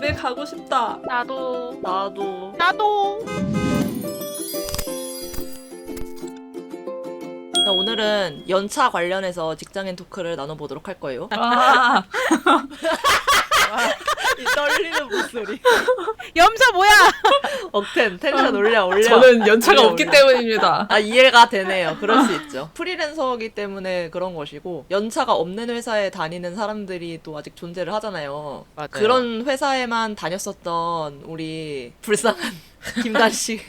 군대 가고 싶다. 나도. 나도. 자, 오늘은 연차 관련해서 직장인 토크를 나눠보도록 할 거예요. 아, 이 떨리는 목소리. 염소 뭐야? 억텐 텐션 올려. 저는 연차가 올려, 없기 올려. 때문입니다. 아, 이해가 되네요. 그럴 수 있죠. 프리랜서이기 때문에 그런 것이고, 연차가 없는 회사에 다니는 사람들이 또 아직 존재를 하잖아요. 맞아요. 그런 회사에만 다녔었던 우리 불쌍한 김단 씨.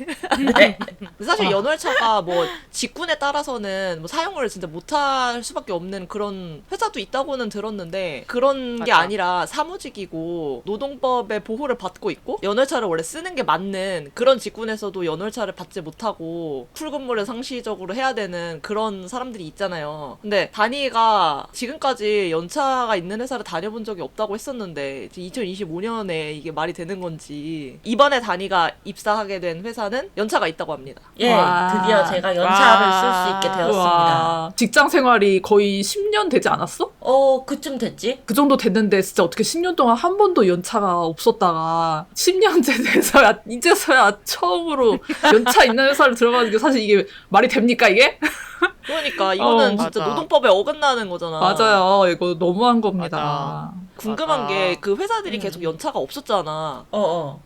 네. 사실 연월차가 뭐 직군에 따라서는 뭐 사용을 진짜 못할 수밖에 없는 그런 회사도 있다고는 들었는데, 그런 게 맞아. 아니라 사무직이고 노동법의 보호를 받고 있고 연월차를 원래 쓰는 게 맞는 그런 직군에서도 연월차를 받지 못하고 풀근무를 상시적으로 해야 되는 그런 사람들이 있잖아요. 근데 다니가 지금까지 연차가 있는 회사를 다녀본 적이 없다고 했었는데 2025년에 이게 말이 되는 건지, 이번에 다니가 입사하게 된 회사는 연차가 있다고 합니다. 예, 와. 드디어 제가 연차를 와. 쓸 수 있게 되었습니다. 우와, 직장 생활이 거의 10년 되지 않았어? 그쯤 됐지? 그 정도 됐는데 진짜 어떻게 10년 동안 한 번도 연차가 없었다가 10년째 돼서야 이제서야 처음으로 연차 있는 회사를 들어가는 게 사실 이게 말이 됩니까 이게? 그러니까 이거는 진짜 맞아. 노동법에 어긋나는 거잖아. 맞아요. 이거 너무한 겁니다. 궁금한 맞아. 게 그 회사들이 계속 연차가 없었잖아.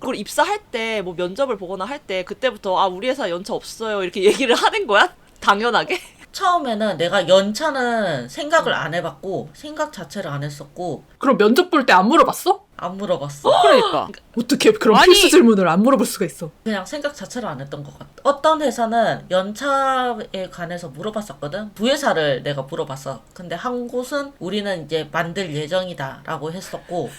그걸 입사할 때 뭐 면접을 보거나 할 때 그때부터 아, 우리 회사 연차 없어요 이렇게 얘기를 하는 거야? 당연하게? 처음에는 내가 연차는 생각을 안 해봤고, 생각 자체를 안 했었고, 그럼 면접 볼 때 안 물어봤어? 안 물어봤어. 그러니까. 어떻게 그런 아니. 필수 질문을 안 물어볼 수가 있어? 그냥 생각 자체를 안 했던 것 같아. 어떤 회사는 연차에 관해서 물어봤었거든? 두 회사를 내가 물어봤어. 근데 한 곳은 우리는 이제 만들 예정이다 라고 했었고,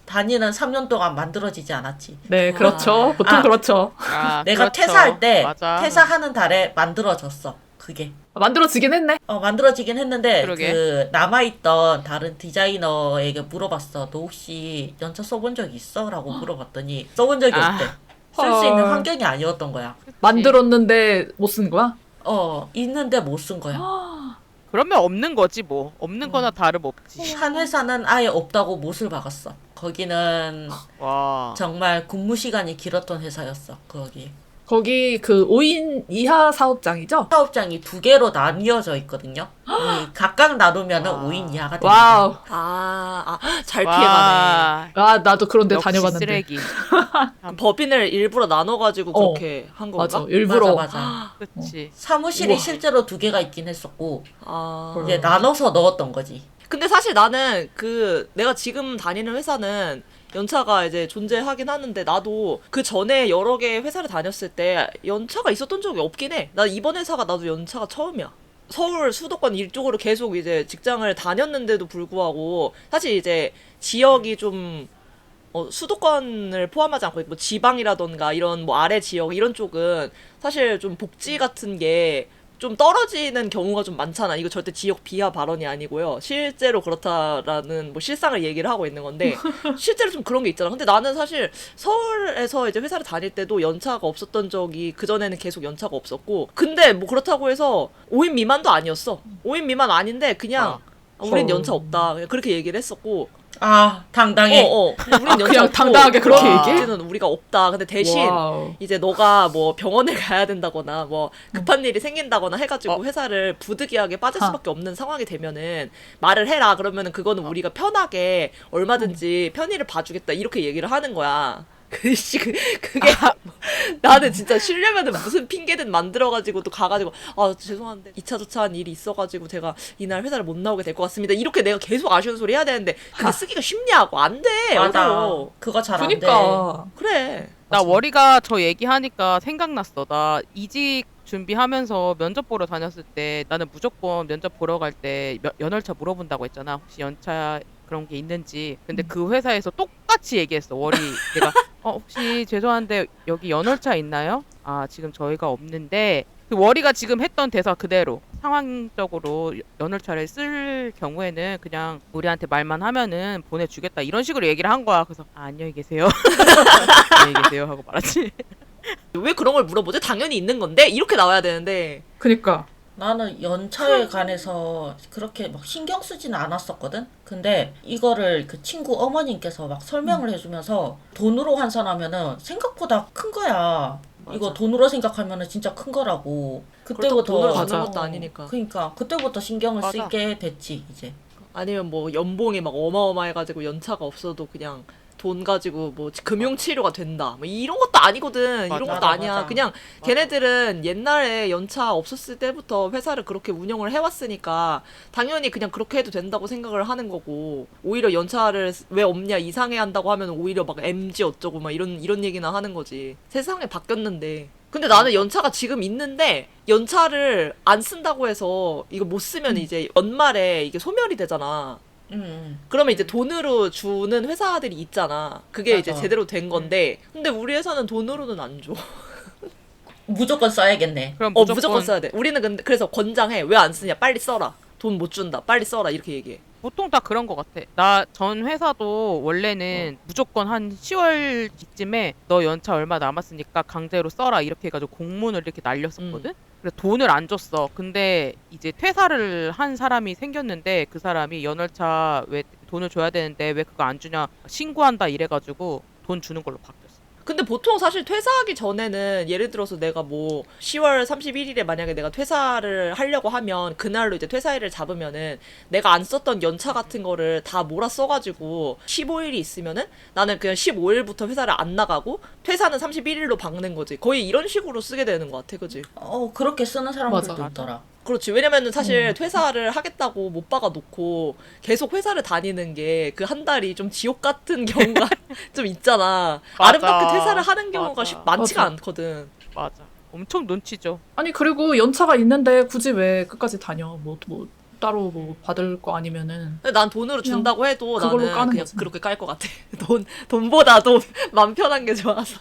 단위는 3년 동안 만들어지지 않았지. 네, 그렇죠. 보통 아. 그렇죠. 아, 내가 그렇죠. 퇴사할 때, 맞아. 퇴사하는 달에 만들어졌어. 그게. 만들어지긴 했네. 만들어지긴 했는데, 그러게. 그, 남아있던 다른 디자이너에게 물어봤어. 너 혹시 연차 써본 적 있어? 라고 물어봤더니, 써본 적이 아. 없대. 쓸 수 있는 헐. 환경이 아니었던 거야. 만들었는데 못 쓴 거야? 있는데 못 쓴 거야. 그러면 없는 거지 뭐. 없는 거나 다름없지. 한 회사는 아예 없다고 못을 박았어. 거기는 와. 정말 근무 시간이 길었던 회사였어. 거기. 거기 그 5인 이하 사업장이죠? 사업장이 두 개로 나뉘어져 있거든요. 각각 나누면은 와. 5인 이하가 됩니다. 와우. 잘 피해가네. 와. 아, 나도 그런데 역시 다녀봤는데. 쓰레기. 법인을 일부러 나눠가지고 어. 그렇게 한 건가? 맞아. 일부러. 맞아. 그치. 사무실이 우와. 실제로 두 개가 있긴 했었고, 아. 이제 나눠서 넣었던 거지. 근데 사실 나는 내가 지금 다니는 회사는 연차가 이제 존재하긴 하는데, 나도 그 전에 여러 개의 회사를 다녔을 때 연차가 있었던 적이 없긴 해. 나 이번 회사가 나도 연차가 처음이야. 서울 수도권 이쪽으로 계속 이제 직장을 다녔는데도 불구하고, 사실 이제 지역이 좀 수도권을 포함하지 않고 뭐 지방이라던가 이런 뭐 아래 지역 이런 쪽은 사실 좀 복지 같은 게 좀 떨어지는 경우가 좀 많잖아. 이거 절대 지역 비하 발언이 아니고요. 실제로 그렇다라는 뭐 실상을 얘기를 하고 있는 건데, 실제로 좀 그런 게 있잖아. 근데 나는 사실 서울에서 이제 회사를 다닐 때도 연차가 없었던 적이, 그전에는 계속 연차가 없었고, 근데 뭐 그렇다고 해서 5인 미만도 아니었어. 5인 미만 아닌데 그냥 우린 연차 없다, 그냥 그렇게 얘기를 했었고. 당당해. 우린 연차 그냥 없고, 당당하게 그렇게 얘기해? 이제는 우리가 없다. 근데 대신 와우. 이제 너가 뭐 병원에 가야 된다거나 뭐 급한 일이 생긴다거나 해가지고 회사를 부득이하게 빠질 수밖에 없는 상황이 되면은 말을 해라. 그러면은 그거는 우리가 편하게 얼마든지 편의를 봐주겠다, 이렇게 얘기를 하는 거야. 그게 나는 진짜 쉬려면은 무슨 핑계든 만들어가지고 또 가가지고 죄송한데 2차 저차한 일이 있어가지고 제가 이날 회사를 못 나오게 될 것 같습니다, 이렇게 내가 계속 아쉬운 소리 해야 되는데 그게 쓰기가 쉽냐고. 안 돼. 맞아. 어려워. 그거 잘 안 돼. 그니까. 그래. 나 월이가 저 얘기하니까 생각났어. 나 이직 준비하면서 면접 보러 다녔을 때 나는 무조건 면접 보러 갈 때 연월차 물어본다고 했잖아. 혹시 연차 그런 게 있는지. 근데 그 회사에서 똑같이 얘기했어. 월이 내가 혹시 죄송한데 여기 연월차 있나요? 지금 저희가 없는데, 그 월이가 지금 했던 대사 그대로 상황적으로 연월차를 쓸 경우에는 그냥 우리한테 말만 하면은 보내주겠다, 이런 식으로 얘기를 한 거야. 그래서 안녕히 계세요. 안녕히 계세요 하고 말았지. 왜 그런 걸 물어보지? 당연히 있는 건데 이렇게 나와야 되는데. 그니까. 나는 연차에 관해서 그렇게 막 신경 쓰지는 않았었거든? 근데 이거를 그 친구 어머님께서 막 설명을 해주면서 돈으로 환산하면은 생각보다 큰 거야. 이거 돈으로 생각하면은 진짜 큰 거라고. 그렇다고 돈으로 맞아. 받는 것도 아니니까. 그러니까 그때부터 신경을 맞아. 쓰게 됐지 이제. 아니면 뭐 연봉이 막 어마어마해가지고 연차가 없어도 그냥 돈 가지고 뭐 금융치료가 된다. 뭐 이런 것도 아니거든. 이런 맞아, 것도 아니야. 맞아. 그냥 걔네들은 옛날에 연차 없었을 때부터 회사를 그렇게 운영을 해왔으니까 당연히 그냥 그렇게 해도 된다고 생각을 하는 거고, 오히려 연차를 왜 없냐 이상해 한다고 하면 오히려 막 MG 어쩌고 막 이런 얘기나 하는 거지. 세상이 바뀌었는데. 근데 나는 연차가 지금 있는데 연차를 안 쓴다고 해서 이거 못 쓰면 이제 연말에 이게 소멸이 되잖아. 그러면 이제 돈으로 주는 회사들이 있잖아. 그게 맞아. 이제 제대로 된 건데, 근데 우리 회사는 돈으로는 안 줘. 무조건 써야겠네. 그럼 무조건 써야 돼. 우리는 근데 그래서 권장해. 왜 안 쓰냐? 빨리 써라. 돈 못 준다. 빨리 써라. 이렇게 얘기해. 보통 다 그런 것 같아. 나 전 회사도 원래는 무조건 한 10월 쯤에 너 연차 얼마 남았으니까 강제로 써라 이렇게 해가지고 공문을 이렇게 날렸었거든. 그래서 돈을 안 줬어. 근데 이제 퇴사를 한 사람이 생겼는데 그 사람이 연월차 왜 돈을 줘야 되는데 왜 그거 안 주냐 신고한다 이래가지고 돈 주는 걸로 바뀌었어. 근데 보통 사실 퇴사하기 전에는 예를 들어서 내가 뭐 10월 31일에 만약에 내가 퇴사를 하려고 하면 그날로 이제 퇴사일을 잡으면은 내가 안 썼던 연차 같은 거를 다 몰아 써가지고 15일이 있으면은 나는 그냥 15일부터 회사를 안 나가고 퇴사는 31일로 박는 거지. 거의 이런 식으로 쓰게 되는 것 같아. 그지? 그렇게 쓰는 사람들도 맞아. 있더라. 그렇지. 왜냐면은 사실 퇴사를 하겠다고 못 박아 놓고 계속 회사를 다니는 게 그 한 달이 좀 지옥 같은 경우가 좀 있잖아. 맞아. 아름답게 퇴사를 하는 경우가 맞아. 많지가 맞아. 않거든. 맞아. 엄청 눈치죠. 아니 그리고 연차가 있는데 굳이 왜 끝까지 다녀? 뭐 따로 뭐 받을 거 아니면은 근데 난 돈으로 그냥 준다고 해도 그걸로 나는 까는 그냥 거지. 그렇게 깔 것 같아. 돈보다도 맘 편한 게 좋아서.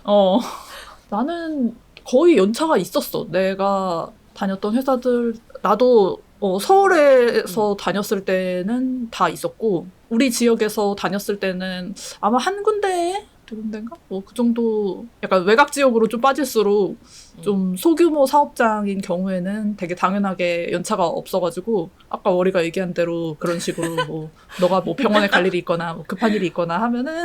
나는 거의 연차가 있었어. 내가 다녔던 회사들 나도 서울에서 다녔을 때는 다 있었고 우리 지역에서 다녔을 때는 아마 한 군데 두 군데인가? 뭐 그 정도 약간 외곽 지역으로 좀 빠질수록 좀 소규모 사업장인 경우에는 되게 당연하게 연차가 없어가지고 아까 월이가 얘기한 대로 그런 식으로 뭐 너가 뭐 병원에 갈 일이 있거나 뭐 급한 일이 있거나 하면은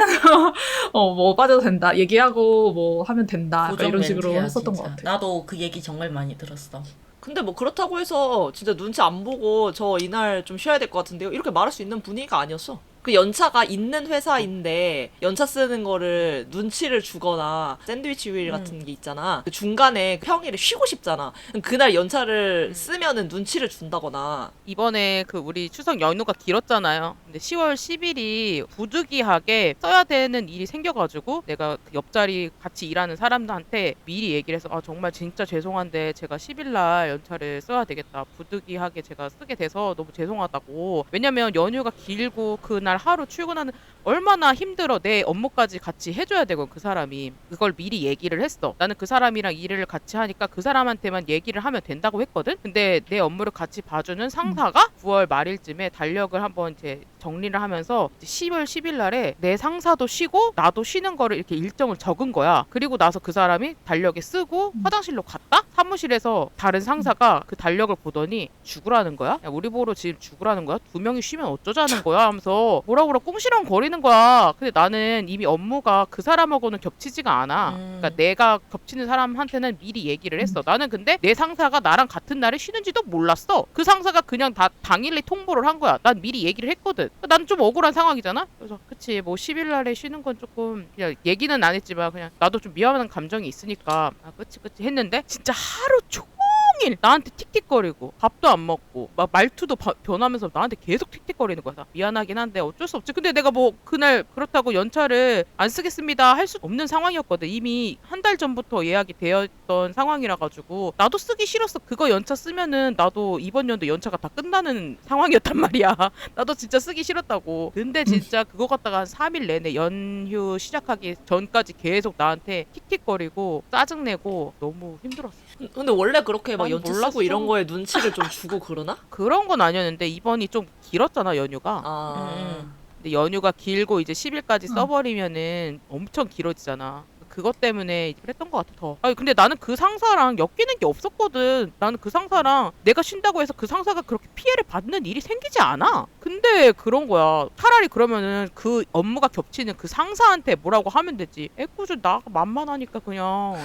뭐 빠져도 된다 얘기하고 뭐 하면 된다 약간 이런 식으로 멘트야, 했었던 진짜. 것 같아. 나도 그 얘기 정말 많이 들었어. 근데 뭐 그렇다고 해서 진짜 눈치 안 보고 저 이날 좀 쉬어야 될 것 같은데요. 이렇게 말할 수 있는 분위기가 아니었어. 그 연차가 있는 회사인데 연차 쓰는 거를 눈치를 주거나 샌드위치 윌 같은 게 있잖아. 그 중간에 평일에 쉬고 싶잖아. 그럼 그날 연차를 쓰면은 눈치를 준다거나. 이번에 그 우리 추석 연휴가 길었잖아요. 근데 10월 10일이 부득이하게 써야 되는 일이 생겨가지고 내가 그 옆자리 같이 일하는 사람들한테 미리 얘기를 해서 아 정말 진짜 죄송한데 제가 10일날 연차를 써야 되겠다. 부득이하게 제가 쓰게 돼서 너무 죄송하다고. 왜냐면 연휴가 길고 그날 하루 출근하는 얼마나 힘들어. 내 업무까지 같이 해줘야 되고 그 사람이 그걸 미리 얘기를 했어. 나는 그 사람이랑 일을 같이 하니까 그 사람한테만 얘기를 하면 된다고 했거든. 근데 내 업무를 같이 봐주는 상사가 9월 말일쯤에 달력을 한번 이제 정리를 하면서 10월 10일 날에 내 상사도 쉬고 나도 쉬는 거를 이렇게 일정을 적은 거야. 그리고 나서 그 사람이 달력에 쓰고 화장실로 갔다? 사무실에서 다른 상사가 그 달력을 보더니 죽으라는 거야? 야, 우리 보러 지금 죽으라는 거야? 2명이 쉬면 어쩌자는 거야? 하면서 뭐라 꽁시렁 거리는 거야. 근데 나는 이미 업무가 그 사람하고는 겹치지가 않아. 그러니까 내가 겹치는 사람한테는 미리 얘기를 했어. 나는 근데 내 상사가 나랑 같은 날에 쉬는지도 몰랐어. 그 상사가 그냥 다 당일에 통보를 한 거야. 난 미리 얘기를 했거든. 난 좀 억울한 상황이잖아. 그래서 그치 뭐 10일 날에 쉬는 건 조금 그냥 얘기는 안 했지만 그냥 나도 좀 미안한 감정이 있으니까 아 그치 했는데 진짜 하루 종일 나한테 틱틱거리고 밥도 안 먹고 막 말투도 변하면서 나한테 계속 틱틱거리는 거야. 나 미안하긴 한데 어쩔 수 없지. 근데 내가 뭐 그날 그렇다고 연차를 안 쓰겠습니다 할 수 없는 상황이었거든. 이미 한 달 전부터 예약이 되었던 상황이라 가지고 나도 쓰기 싫었어. 그거 연차 쓰면은 나도 이번 연도 연차가 다 끝나는 상황이었단 말이야. 나도 진짜 쓰기 싫었다고. 근데 진짜 그거 갖다가 한 3일 내내 연휴 시작하기 전까지 계속 나한테 틱틱거리고 짜증내고 너무 힘들었어. 근데 원래 그렇게 막 난 연차 몰랐어. 쓰고 이런 거에 눈치를 좀 주고 그러나? 그런 건 아니었는데 이번이 좀 길었잖아 연휴가. 아. 근데 연휴가 길고 이제 10일까지 써버리면은 엄청 길어지잖아. 그것 때문에 그랬던 것 같아 더. 아니 근데 나는 그 상사랑 엮이는 게 없었거든. 나는 그 상사랑 내가 쉰다고 해서 그 상사가 그렇게 피해를 받는 일이 생기지 않아. 근데 그런 거야. 차라리 그러면은 그 업무가 겹치는 그 상사한테 뭐라고 하면 되지. 애꿎은 나가 만만하니까 그냥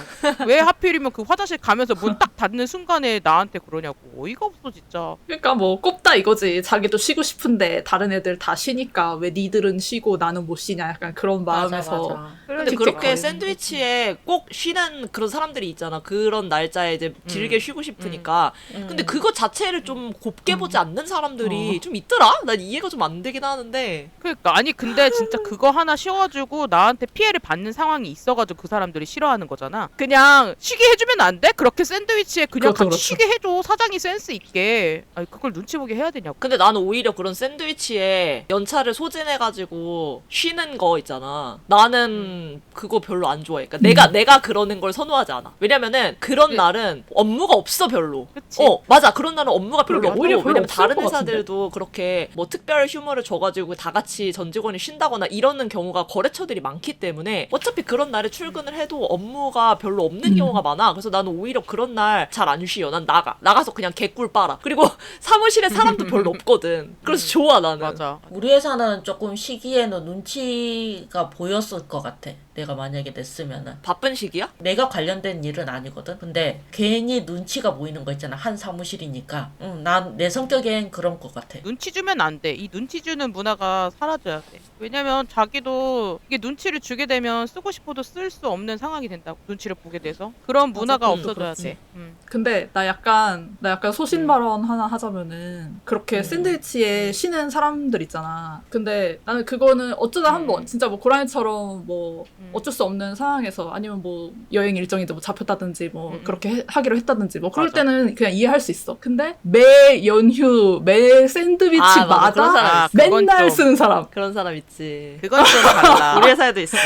왜 하필이면 그 화장실 가면서 문 딱 닫는 순간에 나한테 그러냐고. 어이가 없어 진짜. 그러니까 뭐 꼽다 이거지. 자기도 쉬고 싶은데 다른 애들 다 쉬니까 왜 니들은 쉬고 나는 못 쉬냐. 약간 그런 마음에서. 맞아. 근데 틱틱 그렇게 거리는 샌드위치에 꼭 쉬는 그런 사람들이 있잖아. 그런 날짜에 이제 길게 쉬고 싶으니까. 근데 그거 자체를 좀 곱게 보지 않는 사람들이 좀 있더라? 난 이해가 좀 안 되긴 하는데. 그러니까 아니 근데 진짜 그거 하나 쉬어가지고 나한테 피해를 받는 상황이 있어가지고 그 사람들이 싫어하는 거잖아. 그냥 쉬게 해주면 안 돼? 그렇게 샌드위치에 그냥 그렇죠, 같이 그렇죠. 쉬게 해줘. 사장이 센스 있게. 아니 그걸 눈치 보게 해야 되냐고. 근데 나는 오히려 그런 샌드위치에 연차를 소진해가지고 쉬는 거 있잖아. 나는 그거 별로 안 좋아해. 그러니까 내가 그러는 걸 선호하지 않아. 왜냐면은 그런 네. 날은 업무가 없어 별로. 그치. 맞아. 그런 날은 업무가 별로 그러게, 없고. 오히려 별로 왜냐면 없을 다른 것 같은데? 회사들도 그렇게 뭐 특별 휴무를 줘가지고 다 같이 전 직원이 쉰다거나 이러는 경우가 거래처들이 많기 때문에 어차피 그런 날에 출근을 해도 업무가 별로 없는 경우가 많아. 그래서 나는 오히려 그런 날 잘 안 쉬어. 난 나가서 그냥 개꿀 빨아. 그리고 사무실에 사람도 별로 없거든. 그래서 좋아 나는. 맞아. 우리 회사는 조금 시기에는 눈치가 보였을 것 같아. 내가 만약에 냈으면은. 바쁜 시기야? 내가 관련된 일은 아니거든. 근데 괜히 눈치가 보이는 거 있잖아. 한 사무실이니까. 난 내 성격엔 그런 것 같아. 눈치 주면 안 돼. 이 눈치 주는 문화가 사라져야 돼. 왜냐면 자기도 이게 눈치를 주게 되면 쓰고 싶어도 쓸 수 없는 상황이 된다고. 눈치를 보게 돼서. 그런 문화가 그건 없어져야 그렇지. 돼. 근데 나 약간 소신 발언 하나 하자면은 그렇게 샌드위치에 쉬는 사람들 있잖아. 근데 나는 그거는 어쩌다 한번 진짜 뭐 고라니처럼 뭐 어쩔 수 없는 상황에서 아니면 뭐 여행 일정인데 뭐 잡혔다든지 뭐 그렇게 하기로 했다든지 뭐 그럴 맞아. 때는 그냥 이해할 수 있어. 근데 매 연휴 매 맞아. 그런 샌드위치마다 사람 아, 그건 맨날 좀- 쓰는 사람. 그런 사람 있지. 그건 좀 달라. 우리 회사에도 있어.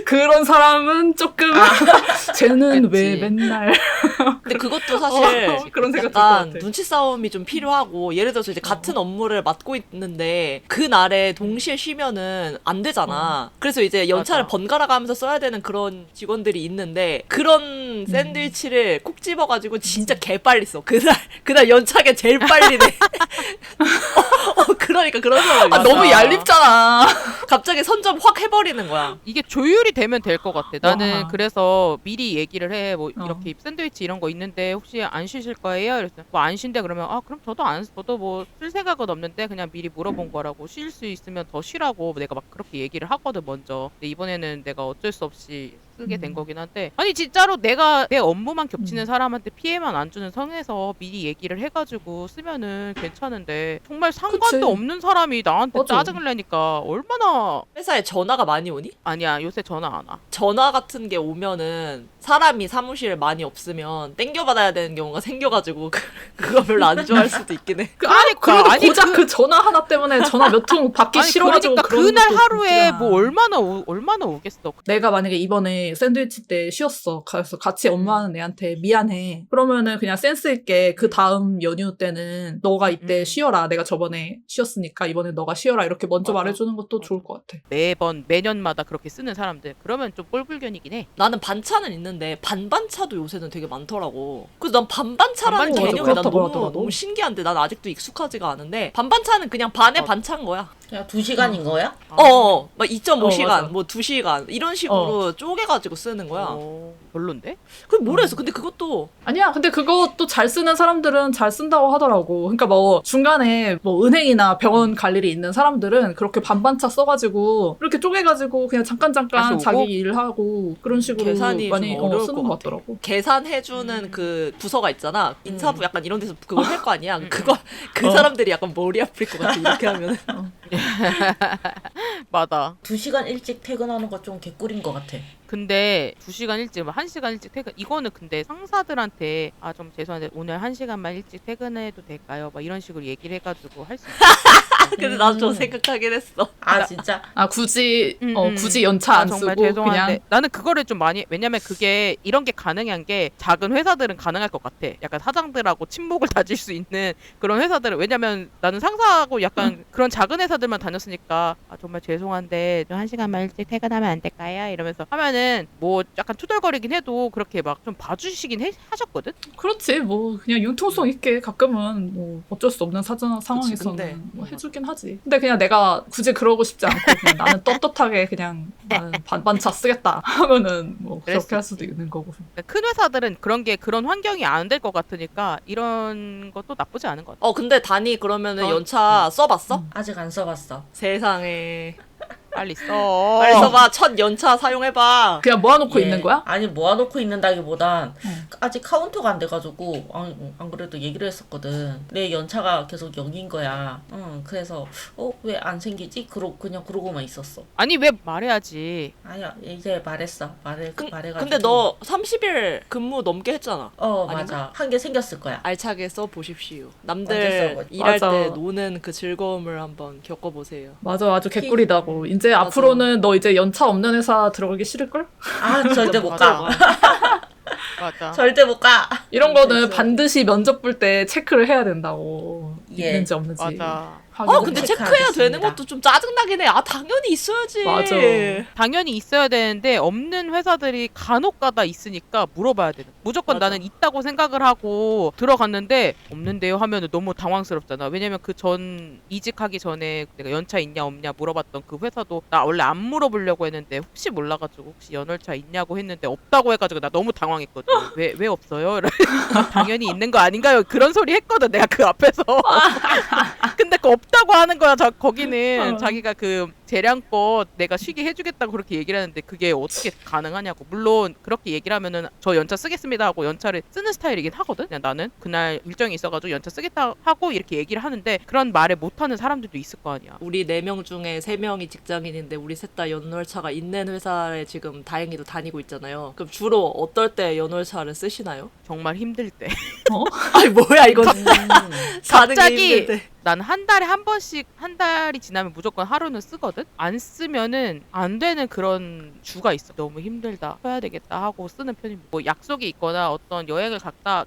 그런 사람은 조금 쟤는 왜 그치. 맨날 근데 그것도 사실 그런 생각 들것 약간 같아. 눈치 싸움이 좀 필요하고 예를 들어서 이제 같은 업무를 맡고 있는데 그 날에 동시에 쉬면은 안 되잖아. 그래서 이제 연차를 맞아. 번갈아 가면서 써야 되는 그런 직원들이 있는데 그런 샌드위치를 콕 집어가지고 진짜 개 빨리 써. 그날 연차가 제일 빨리 내. 그러니까 그런 사람이 아, 있어. 너무 얄밉잖아. 갑자기 선점 확 해버리는 거야. 이게 조율이 되면 될 것 같아. 나는 와. 그래서 미리 얘기를 해. 뭐 어. 이렇게 샌드위치 이런 거 있는데 혹시 안 쉬실 거예요? 이랬더니 뭐 안 쉰대 그러면 그럼 저도 뭐 쓸 생각은 없는데 그냥 미리 물어본 거라고 쉴 수 있으면 더 쉬라고 내가 막 그렇게 얘기를 하거든 먼저. 근데 이번에는 내가 어쩔 수 없이 쓰게 된 거긴 한데 아니 진짜로 내가 내 업무만 겹치는 사람한테 피해만 안 주는 선에서 미리 얘기를 해가지고 쓰면은 괜찮은데 정말 상관도 그치. 없는 사람이 나한테 맞아. 짜증을 내니까 얼마나. 회사에 전화가 많이 오니? 아니야 요새 전화 안 와. 전화 같은 게 오면은 사람이 사무실에 많이 없으면 땡겨받아야 되는 경우가 생겨가지고 그거 별로 안 좋아할 수도 있긴 해. 그러니까. 그래도 아니, 고작 그 전화 하나 때문에 전화 몇 통 받기 아니 싫어가지고 그러니까 그러는 그날 것도 하루에 웃기잖아. 뭐 얼마나 오겠어. 내가 만약에 이번에 샌드위치 때 쉬었어. 그래서 같이 업무하는 애한테 미안해. 그러면은 그냥 센스 있게 그 다음 연휴 때는 너가 이때 쉬어라. 내가 저번에 쉬었으니까 이번에 너가 쉬어라. 이렇게 먼저 맞아. 말해주는 것도 좋을 것 같아. 매년마다 그렇게 쓰는 사람들 그러면 좀 꼴불견이긴 해. 나는 반차는 있는데 반반차도 요새는 되게 많더라고. 그래서 난 반반차라는 반반차도 개념이 난 그렇다고 하더라고. 너무 신기한데 난 아직도 익숙하지가 않은데 반반차는 그냥 반의 반차인 거야. 그냥 2시간인 거야? 막 2.5시간, 맞아. 뭐 2시간 이런 식으로 쪼개가지고 쓰는 거야. 별론데? 그 모르겠어. 근데 그것도 아니야. 근데 그것도 잘 쓰는 사람들은 잘 쓴다고 하더라고. 그러니까 뭐 중간에 뭐 은행이나 병원 갈 일이 있는 사람들은 그렇게 반반차 써가지고 이렇게 쪼개가지고 그냥 잠깐 다시 오고? 자기 일하고 그런 식으로 계산이 많이 좀 어려울 쓰는 것 것 같아. 같더라고. 계산해주는 그 부서가 있잖아. 인사부 약간 이런 데서 그걸 할 거 아니야. 그 어. 사람들이 약간 머리 아플 것 같아. 이렇게 하면은. 맞아. 2시간 일찍 퇴근하는 거 좀 개꿀인 것 같아. 근데 2시간 일찍, 1시간 일찍 퇴근 이거는 근데 상사들한테 좀 죄송한데 오늘 1시간만 일찍 퇴근해도 될까요? 막 이런 식으로 얘기를 해가지고 할 수 있어. 근데 나도 좀 생각하긴 했어. 아 진짜? 아 굳이 음. 굳이 연차 안 정말 쓰고 죄송한데 그냥 나는 그거를 좀 많이 왜냐면 그게 이런 게 가능한 게 작은 회사들은 가능할 것 같아. 약간 사장들하고 친목을 다질 수 있는 그런 회사들은 왜냐면 나는 상사하고 약간 그런 작은 회사들만 다녔으니까 아 정말 죄송한데 저 1시간만 일찍 퇴근하면 안 될까요? 이러면서 하면은 뭐 약간 투덜거리긴 해도 그렇게 막 좀 봐주시긴 하셨거든. 그렇지 뭐 그냥 융통성 있게 가끔은 뭐 어쩔 수 없는 상황에서는 근데. 뭐 해주긴 하지. 근데 그냥 내가 굳이 그러고 싶지 않고 그냥 나는 떳떳하게 그냥 나는 반반차 쓰겠다 하면은 뭐 그럴 그렇게 수 할 수도 있는 거고. 그러니까 큰 회사들은 그런 환경이 안 될 것 같으니까 이런 것도 나쁘지 않은 것 같아. 근데 다니 그러면은 전- 연차 써봤어? 아직 안 써봤어. 세상에. 빨리 써. 빨리 써봐. 첫 연차 사용해봐. 그냥 모아놓고 예. 있는 거야? 아니 모아놓고 있는다기보단 응. 아직 카운트가 안 돼가지고 안 그래도 얘기를 했었거든. 내 연차가 계속 0인 거야. 그래서 왜 안 생기지? 그냥 그러고만 있었어. 아니 왜 말해야지. 아니야 이제 말했어. 말해가지고. 근데 너 30일 근무 넘게 했잖아. 아닌가? 맞아. 한 개 생겼을 거야. 알차게 써보십시오. 완전 남들 써보지. 일할 맞아. 때 노는 그 즐거움을 한번 겪어보세요. 맞아 아주 개꿀이다고. 이제 맞아. 앞으로는 너 이제 연차 없는 회사 들어가기 싫을걸? 아 절대 못 가. 맞아. 절대 못 가. 이런 거는 그래서- 반드시 면접 볼 때 체크를 해야 된다고. 예. 있는지 없는지. 맞아. 근데 확인을. 체크해야 되는 체크하겠습니다. 것도 좀 짜증나긴 해. 당연히 있어야지. 맞아. 당연히 있어야 되는데 없는 회사들이 간혹가다 있으니까 물어봐야 되는. 무조건 맞아. 나는 있다고 생각을 하고 들어갔는데 없는데요 하면은 너무 당황스럽잖아. 왜냐면 그 전 이직하기 전에 내가 연차 있냐 없냐 물어봤던 그 회사도 나 원래 안 물어보려고 했는데 혹시 몰라가지고 혹시 연월차 있냐고 했는데 없다고 해가지고 나 너무 당황했거든. 왜 없어요? 당연히 있는 거 아닌가요? 그런 소리 했거든 내가 그 앞에서. 근데 그 없다고 하는 거야. 거기는 자기가 그 재량껏 내가 쉬게 해주겠다고 그렇게 얘기를 하는데 그게 어떻게 가능하냐고. 물론 그렇게 얘기를 하면은 저 연차 쓰겠습니다 하고 연차를 쓰는 스타일이긴 하거든. 그냥 나는 그날 일정이 있어가지고 연차 쓰겠다 하고 이렇게 얘기를 하는데 그런 말을 못하는 사람들도 있을 거 아니야. 우리 4명 중에 3명이 직장인인데 우리 셋 다 연월차가 있는 회사에 지금 다행히도 다니고 있잖아요. 그럼 주로 어떨 때 연월차를 쓰시나요? 정말 힘들 때. 아니 뭐야 이건 사는 게 갑자기 힘들 때. 난 한 달에 한 번씩 한 달이 지나면 무조건 하루는 쓰거든. 안 쓰면은 안 되는 그런 주가 있어. 너무 힘들다. 쉬어야 되겠다 하고 쓰는 편입니다. 뭐 약속이 있거나 어떤 여행을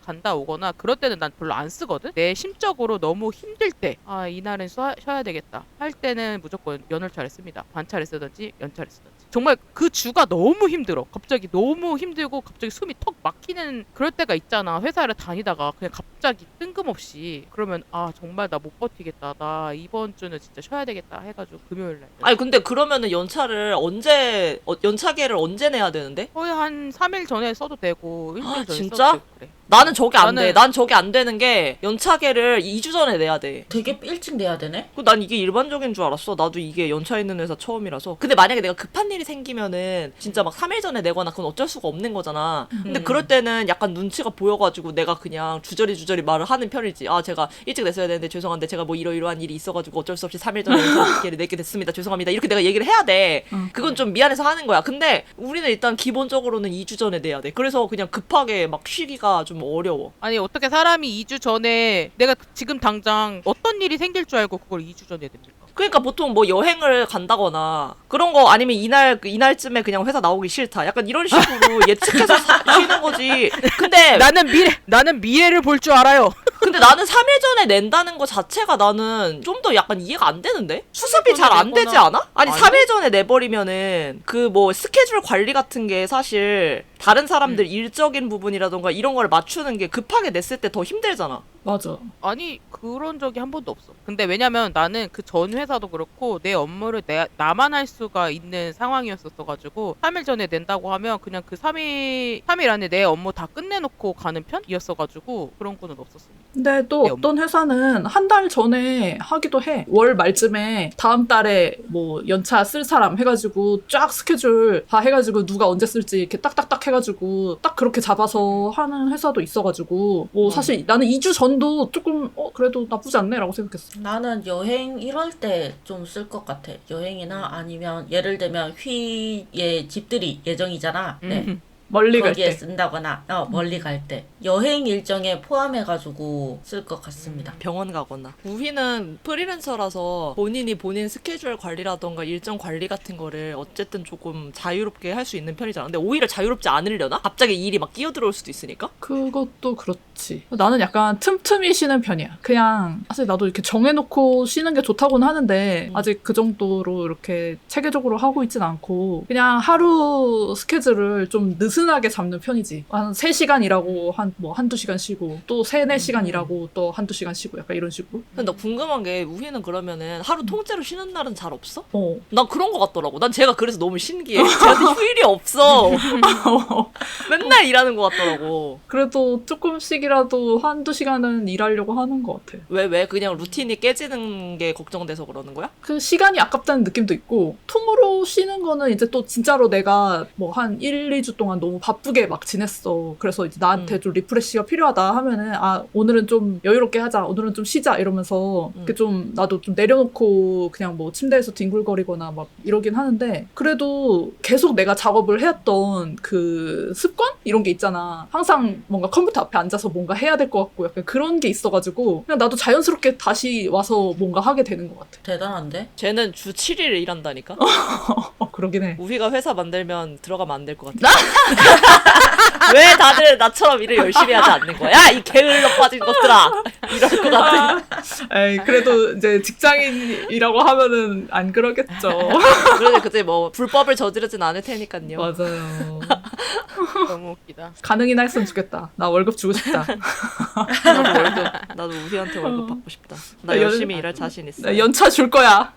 간다 오거나 그럴 때는 난 별로 안 쓰거든. 내 심적으로 너무 힘들 때 이날은 쉬어야 되겠다 할 때는 무조건 연월차를 씁니다. 반차를 쓰든지 연차를 쓰든지. 정말 그 주가 너무 힘들어. 갑자기 너무 힘들고 갑자기 숨이 턱 막히는 그럴 때가 있잖아. 회사를 다니다가 그냥 갑자기 뜬금없이 그러면 정말 나 못 버티겠다. 나 이번 주는 진짜 쉬어야 되겠다 해가지고 금요일 날. 아니 근데 그러면은 연차계를 언제 내야 되는데? 거의 한 3일 전에 써도 되고 일주일 전에 진짜? 써도 되고 그래. 나는 저게 안 돼. 나는- 난 저게 안 되는 게 연차계를 2주 전에 내야 돼. 되게 일찍 내야 되네. 난 이게 일반적인 줄 알았어. 나도 이게 연차 있는 회사 처음이라서. 근데 만약에 내가 급한 일이 생기면은 진짜 막 3일 전에 내거나 그건 어쩔 수가 없는 거잖아. 근데 그럴 때는 약간 눈치가 보여가지고 내가 그냥 주저리 말을 하는 편이지. 제가 일찍 냈어야 되는데 죄송한데 제가 뭐 이러이러한 일이 있어가지고 어쩔 수 없이 3일 전에 연차계를 내게 됐습니다. 죄송합니다. 이렇게 내가 얘기를 해야 돼. 그건 좀 미안해서 하는 거야. 근데 우리는 일단 기본적으로는 2주 전에 내야 돼. 그래서 그냥 급하게 막 쉬기가 좀 어려워. 아니 어떻게 사람이 2주 전에 내가 지금 당장 어떤 일이 생길 줄 알고 그걸 2주 전에 됩니까? 그러니까 보통 뭐 여행을 간다거나 그런 거 아니면 이날쯤에 그냥 회사 나오기 싫다. 약간 이런 식으로 예측해서 쉬는 거지. 근데 나는 미래를 볼 줄 알아요. 근데 나는 3일 전에 낸다는 거 자체가 나는 좀 더 약간 이해가 안 되는데? 수습이 잘 안 되지 않아? 아니 아니? 3일 전에 내버리면은 그 뭐 스케줄 관리 같은 게 사실 다른 사람들 일적인 부분이라던가 이런 걸 맞추는 게 급하게 냈을 때 더 힘들잖아. 맞아. 아니 그런 적이 한 번도 없어. 근데 왜냐면 나는 그 전 회사도 그렇고 내 업무를 나만 할 수가 있는 상황이었어가지고 3일 전에 낸다고 하면 그냥 그 3일 안에 내 업무 다 끝내놓고 가는 편이었어가지고 그런 거는 없었습니다. 근데 또 네, 어떤 회사는 한 달 전에 하기도 해. 월 말쯤에 다음 달에 뭐 연차 쓸 사람 해가지고 쫙 스케줄 다 해가지고 누가 언제 쓸지 이렇게 딱딱딱 해가지고 딱 그렇게 잡아서 하는 회사도 있어가지고 뭐 사실 나는 2주 전도 조금 그래도 나쁘지 않네라고 생각했어. 나는 여행 이럴 때 좀 쓸 것 같아. 여행이나 아니면 예를 들면 휘의 집들이 예정이잖아. 네. 멀리 갈 거기에 때. 쓴다거나 멀리 갈 때 여행 일정에 포함해가지고 쓸 것 같습니다. 병원 가거나. 우희는 프리랜서라서 본인이 본인 스케줄 관리라던가 일정 관리 같은 거를 어쨌든 조금 자유롭게 할 수 있는 편이잖아. 근데 오히려 자유롭지 않으려나? 갑자기 일이 막 끼어들어올 수도 있으니까? 그것도 그렇지. 나는 약간 틈틈이 쉬는 편이야. 그냥 사실 나도 이렇게 정해놓고 쉬는 게 좋다고는 하는데 아직 그 정도로 이렇게 체계적으로 하고 있진 않고 그냥 하루 스케줄을 좀 느슨하게 잡는 편이지. 한 3시간 일하고 한두 시간 쉬고 또 4시간 일하고 또 한두 시간 쉬고 약간 이런 식으로. 근데 나 궁금한 게 우희는 그러면은 하루 통째로 쉬는 날은 잘 없어? 어. 난 그런 거 같더라고. 난 제가 그래서 너무 신기해. 쟤한테 휴일이 없어. 맨날 일하는 거 같더라고. 그래도 조금씩이라도 한두 시간은 일하려고 하는 것 같아. 왜? 그냥 루틴이 깨지는 게 걱정돼서 그러는 거야? 그 시간이 아깝다는 느낌도 있고 통으로 쉬는 거는 이제 또 진짜로 내가 뭐 한 1, 2주 동안 너무 바쁘게 막 지냈어. 그래서 이제 나한테 좀 리프레시가 필요하다 하면은 오늘은 좀 여유롭게 하자. 오늘은 좀 쉬자 이러면서 이렇게 좀 나도 좀 내려놓고 그냥 뭐 침대에서 뒹굴거리거나 막 이러긴 하는데 그래도 계속 내가 작업을 해왔던 그 습관? 이런 게 있잖아. 항상 뭔가 컴퓨터 앞에 앉아서 뭔가 해야 될 것 같고 약간 그런 게 있어가지고 그냥 나도 자연스럽게 다시 와서 뭔가 하게 되는 것 같아. 대단한데? 쟤는 주 7일 일한다니까? 그러긴 해. 우희가 회사 만들면 들어가면 안 될 것 같아. 왜 다들 나처럼 일을 열심히 하지 않는 거야? 이 게을러 빠진 것들아! 이럴 것 같아. 에이, 그래도 이제 직장인이라고 하면은 안 그러겠죠. 그런데 그때 뭐 불법을 저지르진 않을 테니까요. 맞아요. 너무 웃기다. 가능이나 했으면 좋겠다. 나 월급 주고 싶다. 나도 우희한테 월급 받고 싶다. 나 연- 열심히 일할 자신 있어. 나 연차 줄 거야.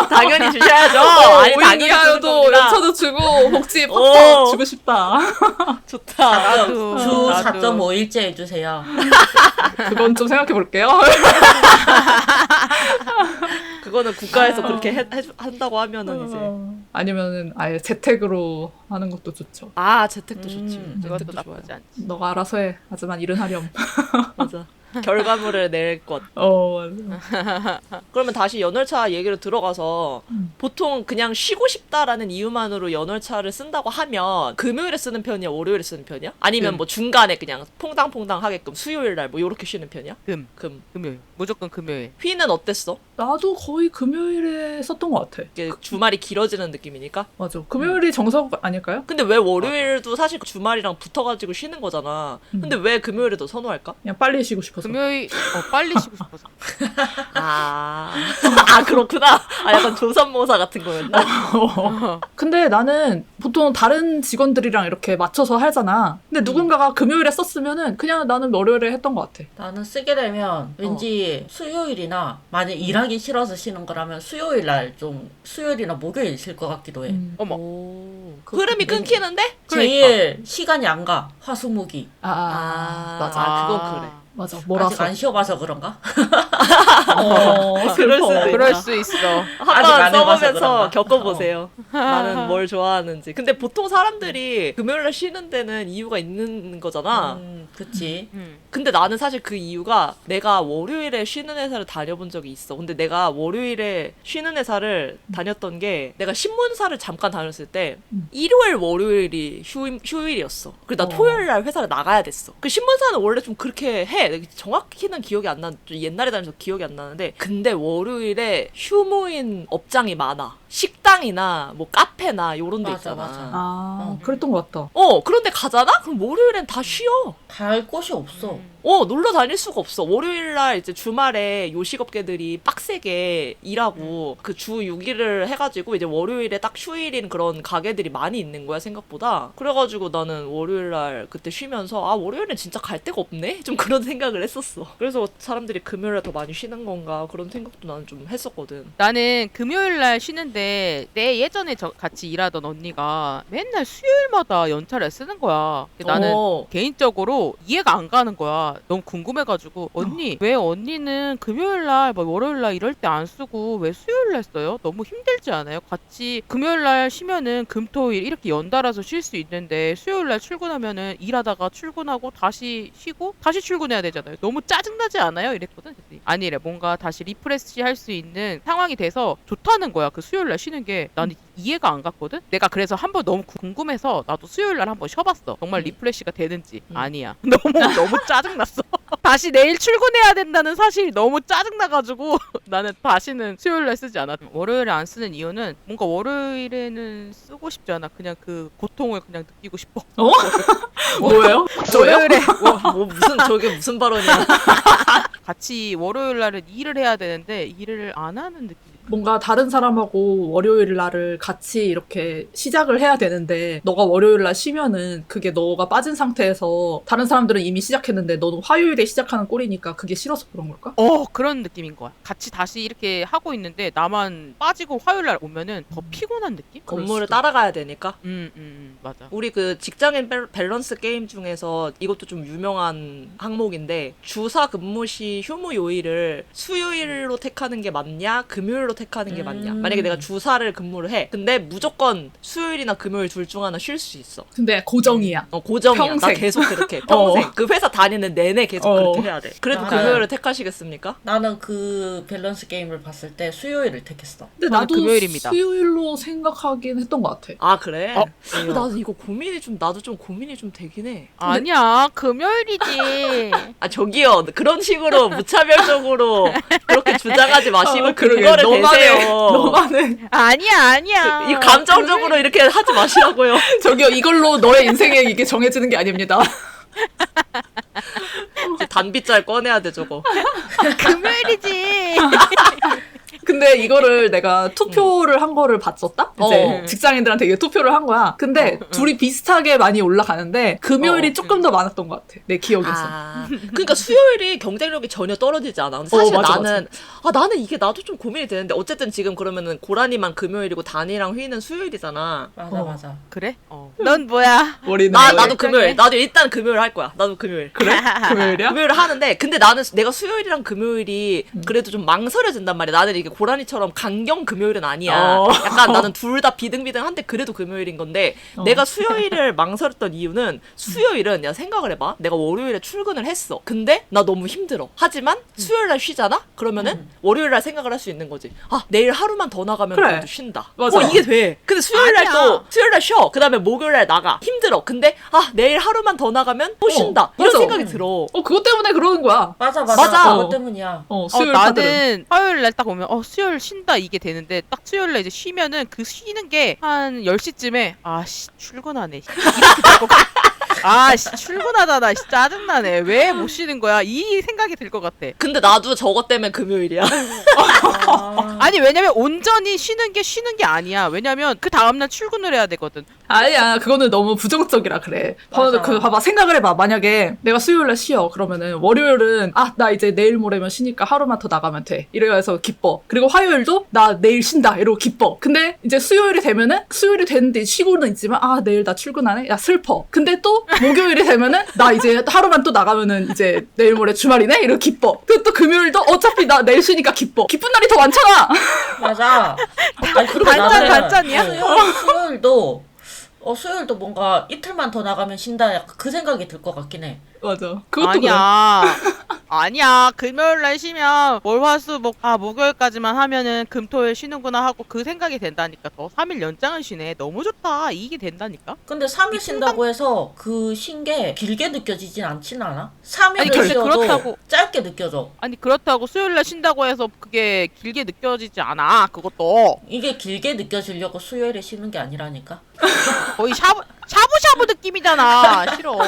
당연히 주셔야죠. 아니 당연히 주는 오이하여도 겁니다. 연차도 주고 복지 오. 팍팍 주고 싶다. 좋다. 나도 주 나도. 4.5일째 해주세요. 그건 좀 생각해 볼게요. 그거는 국가에서 그렇게 한다고 하면은 이제 아니면은 아예 재택으로 하는 것도 좋죠. 재택도 좋지. 그것도 재택도 좋아요. 나쁘지 않지. 너가 알아서 해. 하지만 일은 하렴. 맞아. 결과물을 낼 것. 맞아. 그러면 다시 연월차 얘기로 들어가서 보통 그냥 쉬고 싶다라는 이유만으로 연월차를 쓴다고 하면 금요일에 쓰는 편이야, 월요일에 쓰는 편이야? 아니면 뭐 중간에 그냥 퐁당퐁당 하게끔 수요일 날 뭐 요렇게 쉬는 편이야? 금요일. 무조건 금요일. 휘는 어땠어? 나도 거의 금요일에 썼던 것 같아. 이게 주말이 길어지는 느낌이니까? 맞아. 금요일이 정석 아닐까요? 근데 왜 월요일도 사실 주말이랑 붙어가지고 쉬는 거잖아. 근데 왜 금요일에 더 선호할까? 그냥 빨리 쉬고 싶어서. 금요일 빨리 쉬고 싶어서. 그렇구나. 약간 조선모사 같은 거였나? 근데 나는 보통 다른 직원들이랑 이렇게 맞춰서 하잖아. 근데 누군가가 금요일에 썼으면은 그냥 나는 월요일에 했던 것 같아. 나는 쓰게 되면 왠지 수요일이나 만약 일하기 싫어서 쉬는 거라면 수요일이나 목요일 쉴 것 같기도 해. 어머. 흐름이 끊기는데? 제일 시간이 안 가. 화수목이. 맞아. 그건 그래. 맞아. 아직 몰아서. 안 쉬어봐서 그런가? 그럴 수도 있다. 그럴 수 있어. 한번 안 해봐서 써보면서 그런가? 겪어보세요. 나는 뭘 좋아하는지. 근데 보통 사람들이 금요일날 쉬는 데는 이유가 있는 거잖아. 그치. 근데 나는 사실 그 이유가 내가 월요일에 쉬는 회사를 다녀본 적이 있어. 근데 내가 월요일에 쉬는 회사를 다녔던 게 내가 신문사를 잠깐 다녔을 때 일요일, 월요일이 휴일이었어. 그리고 나 토요일날 회사를 나가야 됐어. 그 신문사는 원래 좀 그렇게 해. 정확히는 기억이 안 나. 좀 옛날에 다녀서 기억이 안 나는데 근데 월요일에 휴무인 업장이 많아. 식당이나 뭐 카페나 요런 데 맞아, 있잖아. 맞아. 그랬던 것 같다. 그런데 가잖아? 그럼 월요일엔 다 쉬어. 갈 곳이 없어. 놀러 다닐 수가 없어. 월요일날 이제 주말에 요식업계들이 빡세게 일하고 그 주 6일을 해가지고 이제 월요일에 딱 휴일인 그런 가게들이 많이 있는 거야, 생각보다. 그래가지고 나는 월요일날 그때 쉬면서 월요일엔 진짜 갈 데가 없네? 좀 그런 생각을 했었어. 그래서 사람들이 금요일에 더 많이 쉬는 건가 그런 생각도 나는 좀 했었거든. 나는 금요일 날 쉬는데 내 예전에 같이 일하던 언니가 맨날 수요일마다 연차를 쓰는 거야. 나는 개인적으로 이해가 안 가는 거야. 너무 궁금해가지고 언니 왜 언니는 금요일날 뭐 월요일날 이럴 때 안 쓰고 왜 수요일날 써요? 너무 힘들지 않아요? 같이 금요일날 쉬면은 금토일 이렇게 연달아서 쉴 수 있는데 수요일날 출근하면은 일하다가 출근하고 다시 쉬고 다시 출근해야 되잖아요. 너무 짜증나지 않아요? 이랬거든. 그랬더니 아니래. 뭔가 다시 리프레시 할 수 있는 상황이 돼서 좋다는 거야. 그 수요일날 쉬는 게. 나는 이해가 안 갔거든? 내가 그래서 한번 너무 궁금해서 나도 수요일 날 한번 쉬어봤어. 정말 리프레시가 되는지. 아니야. 너무 짜증났어. 다시 내일 출근해야 된다는 사실이 너무 짜증나가지고 나는 다시는 수요일 날 쓰지 않아. 월요일에 안 쓰는 이유는 뭔가 월요일에는 쓰고 싶지 않아. 그냥 그 고통을 그냥 느끼고 싶어. 어? 뭐예요? 저요? 월요일에 뭐 무슨 저게 무슨 발언이야? 같이 월요일 날은 일을 해야 되는데 일을 안 하는 느낌. 뭔가 다른 사람하고 월요일 날을 같이 이렇게 시작을 해야 되는데 너가 월요일 날 쉬면은 그게 너가 빠진 상태에서 다른 사람들은 이미 시작했는데 너는 화요일에 시작하는 꼴이니까 그게 싫어서 그런 걸까? 그런 느낌인 거야. 같이 다시 이렇게 하고 있는데 나만 빠지고 화요일 날 오면은 더 피곤한 느낌? 업무를 따라가야 되니까. 맞아. 우리 그 직장인 밸런스 게임 중에서 이것도 좀 유명한 항목인데 주사 근무 시 휴무 요일을 수요일로 택하는 게 맞냐 금요일로 택하는 게 맞냐. 만약에 내가 주사를 근무를 해. 근데 무조건 수요일이나 금요일 둘 중 하나 쉴 수 있어. 근데 고정이야. 고정이야. 평생. 나 계속 그렇게 평생. 그 회사 다니는 내내 계속 그렇게 해야 돼. 그래도 나는- 금요일을 택하시겠습니까? 나는 그 밸런스 게임을 봤을 때 수요일을 택했어. 근데 저는 나도 금요일입니다. 수요일로 생각하긴 했던 것 같아. 아 그래? 왜요? 나도 이거 나도 좀 고민이 좀 되긴 해. 아니야 금요일이지. 아 저기요 그런 식으로 무차별적으로 그렇게 주장하지 마시고 그러게. 그거를 너만의 대세요. 너만의 아니야. 이 감정적으로 이렇게 하지 마시라고요. 저기요 이걸로 너의 인생에 이게 정해지는 게 아닙니다. 이제 단빗잘 꺼내야 돼 저거. 금요일이지. 근데 이거를 내가 투표를 한 거를 봤었다? 이제 어. 직장인들한테 이게 투표를 한 거야. 근데 둘이 비슷하게 많이 올라가는데 금요일이 조금 더 많았던 것 같아. 내 기억에서. 그러니까 수요일이 경쟁력이 전혀 떨어지지 않아. 근데 사실 맞아, 나는 이게 나도 좀 고민이 되는데 어쨌든 지금 그러면은 고라니만 금요일이고 단이랑 휘는 수요일이잖아. 맞아 맞아. 그래? 넌 뭐야? 머리는 나도 금요일. 나도 일단 금요일 할 거야. 나도 금요일. 그래? 금요일이야? 금요일을 하는데 근데 나는 내가 수요일이랑 금요일이 그래도 좀 망설여진단 말이야. 나는 이게 고라니처럼 강경 금요일은 아니야. 약간 나는 둘 다 비등비등한데 그래도 금요일인 건데 내가 수요일을 망설였던 이유는 수요일은 야 생각을 해봐. 내가 월요일에 출근을 했어. 근데 나 너무 힘들어. 하지만 수요일날 쉬잖아? 그러면은 월요일날 생각을 할 수 있는 거지. 아 내일 하루만 더 나가면 그래. 그래도 쉰다. 맞아. 이게 돼. 근데 수요일날 아니야. 또 수요일날 쉬어. 그 다음에 목요일날 나가. 힘들어. 근데 아 내일 하루만 더 나가면 또 쉰다. 이런 맞아. 생각이 들어. 그것 때문에 그러는 거야. 맞아. 맞아. 그것 때문이야. 수요일 카드는. 나는 화요일 날 딱 오면 수요일 쉰다 이게 되는데 딱 수요일 날 이제 쉬면은 그 쉬는 게 한 10시쯤에 아씨 출근하네 이렇게 될 것 같아. 아씨 출근하다 나 짜증나네. 왜 못 쉬는 거야? 이 생각이 들 것 같아. 근데 나도 저것 때문에 금요일이야. 아니 왜냐면 온전히 쉬는 게 아니야. 왜냐면 그 다음날 출근을 해야 되거든. 아니야, 그거는 너무 부정적이라 그래. 맞아. 봐봐, 생각을 해봐. 만약에 내가 수요일날 쉬어. 그러면은 월요일은 나 이제 내일 모레면 쉬니까 하루만 더 나가면 돼. 이래서 기뻐. 그리고 화요일도 나 내일 쉰다. 이러고 기뻐. 근데 이제 수요일이 되면은 수요일이 됐는데 쉬고는 있지만 내일 나 출근하네? 야, 슬퍼. 근데 또 목요일이 되면은 나 이제 하루만 또 나가면은 이제 내일 모레 주말이네? 이러고 기뻐. 그리고 또 금요일도 어차피 나 내일 쉬니까 기뻐. 기쁜 날이 더 많잖아. 맞아. 아니, 그리고 반찬, 나는 반찬이야? 수요일도 뭔가 이틀만 더 나가면 쉰다. 약간 그 생각이 들 것 같긴 해. 맞아. 그것도 그래. 아니야. 금요일 날 쉬면 월화수목 목요일까지만 하면은 금토일 쉬는구나 하고 그 생각이 된다니까. 더 3일 연장을 쉬네. 너무 좋다. 이게 된다니까. 근데 3일 쉰다고 해서 그 쉰 게 길게 느껴지진 않진 않아? 3일을 아니, 근데 쉬어도 그렇다고. 짧게 느껴져. 아니 그렇다고 수요일 날 쉰다고 해서 그게 길게 느껴지지 않아. 그것도 이게 길게 느껴지려고 수요일에 쉬는 게 아니라니까. 거의 샤브샤브 느낌이잖아. 싫어.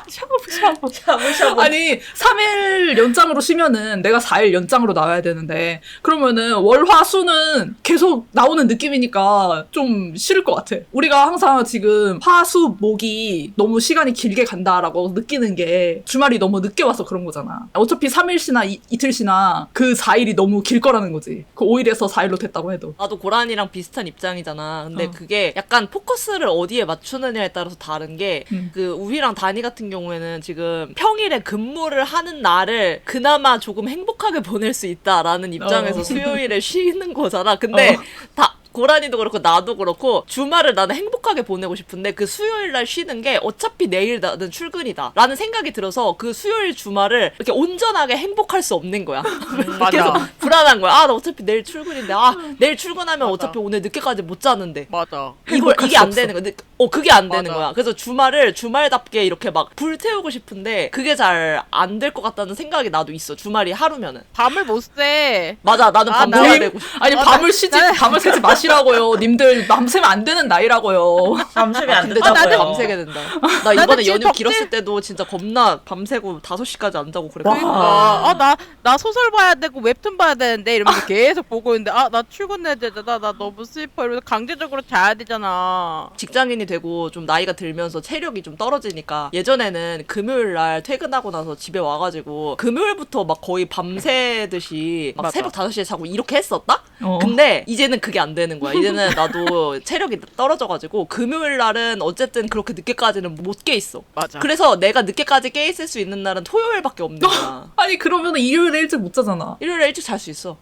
샤브샤브. 아니 3일 연장으로 쉬면은 내가 4일 연장으로 나와야 되는데 그러면은 월화수는 계속 나오는 느낌이니까 좀 싫을 것 같아. 우리가 항상 지금 화수목이 너무 시간이 길게 간다라고 느끼는 게 주말이 너무 늦게 와서 그런 거잖아. 어차피 3일 쉬나 이틀 쉬나 그 4일이 너무 길 거라는 거지. 그 5일에서 4일로 됐다고 해도. 나도 고란이랑 비슷한 입장이잖아. 근데 그게 약간 포커스를 어디에 맞추느냐에 따라서 다른 게 그 우희랑 다니 같은 경우에는 지금 평일에 근무를 하는 날을 그나마 조금 행복하게 보낼 수 있다라는 입장에서 수요일에 쉬는 거잖아. 근데 고라니도 그렇고 나도 그렇고 주말을 나는 행복하게 보내고 싶은데 그 수요일 날 쉬는 게 어차피 내일 나는 출근이다 라는 생각이 들어서 그 수요일 주말을 이렇게 온전하게 행복할 수 없는 거야. 계속 맞아. 불안한 거야. 아, 나 어차피 내일 출근인데 내일 출근하면 맞아. 어차피 오늘 늦게까지 못 자는데 맞아. 이게 안 되는 거야. 그게 안 되는 맞아. 거야. 그래서 주말을 주말답게 이렇게 막 불태우고 싶은데 그게 잘 안 될 것 같다는 생각이 나도 있어. 주말이 하루면은. 밤을 못 새. 맞아, 나는 밤 나- 새야 되고 싶어. 아니 밤을 밤을 새지 마시라고요. 님들 밤새면 안 되는 나이라고요. 밤새면 안 근데 된다고요. 나도 밤새게 된다. 나 이번에 지금 연휴 덕질- 길었을 때도 진짜 겁나 밤새고 5시까지 안 자고 그랬거든. 그러니까 나 소설 봐야 되고 웹툰 봐야 되는데 이러면서 계속 보고 있는데 나 출근해야 되잖아. 나 너무 슬퍼. 이러면서 강제적으로 자야 되잖아. 직장인이 되고 좀 나이가 들면서 체력이 좀 떨어지니까 예전에는 금요일 날 퇴근하고 나서 집에 와가지고 금요일부터 막 거의 밤새듯이 막 맞아. 새벽 5시에 자고 이렇게 했었다? 어. 근데 이제는 그게 안 되는 거야. 이제는 나도 체력이 떨어져가지고 금요일 날은 어쨌든 그렇게 늦게까지는 못 깨 있어. 맞아. 그래서 내가 늦게까지 깨 있을 수 있는 날은 토요일밖에 없는 거야. 아니 그러면 일요일에 일찍 못 자잖아. 일요일에 일찍 잘 수 있어.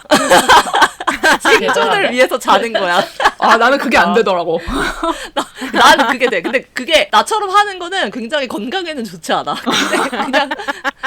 대단하네. 생존을 위해서 자는 거야. 아 나는 그게 안 되더라고. 나는 그게 돼. 근데 그게 나처럼 하는 거는 굉장히 건강에는 좋지 않아.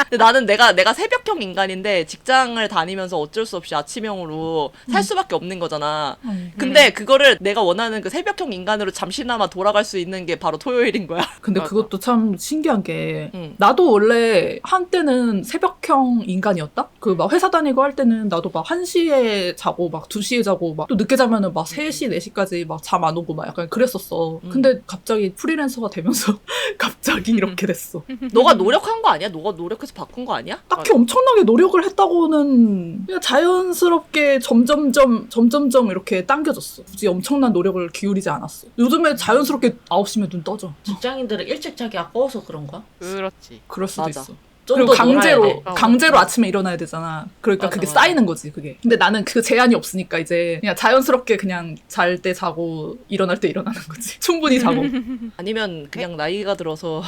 근데 나는 내가 새벽형 인간인데 직장을 다니면서 어쩔 수 없이 아침형으로 살 수밖에 없는 거잖아. 근데 그거를 내가 원하는 그 새벽형 인간으로 잠시나마 돌아갈 수 있는 게 바로 토요일인 거야. 근데 맞아. 그것도 참 신기한 게 응. 나도 원래 한때는 새벽형 인간이었다? 그 막 회사 다니고 할 때는 나도 막 1시에 자고 막 2시에 자고 막 또 늦게 자면은 막 3시, 4시까지 막 잠 안 오고 막 약간 그랬었어. 근데 갑자기 프리랜서가 되면서 갑자기 이렇게 됐어. 너가 노력한 거 아니야? 너가 노력해서 바꾼 거 아니야? 딱히 엄청나게 노력을 했다고는 그냥 자연스럽게 점점점 이렇게 당겨졌어. 굳이 엄청난 노력을 기울이지 않았어. 요즘에 자연스럽게 9시면 눈 떠져. 직장인들은 일찍 자기 아까워서 그런가? 그렇지. 그럴 수도 맞아. 있어. 좀 그리고 더 놀아야 돼. 강제로 아침에 일어나야 되잖아. 그러니까 맞아, 그게 맞아. 쌓이는 거지, 그게. 근데 나는 그 제한이 없으니까 이제 그냥 자연스럽게 그냥 잘 때 자고 일어날 때 일어나는 거지. 충분히 자고. 아니면 그냥 나이가 들어서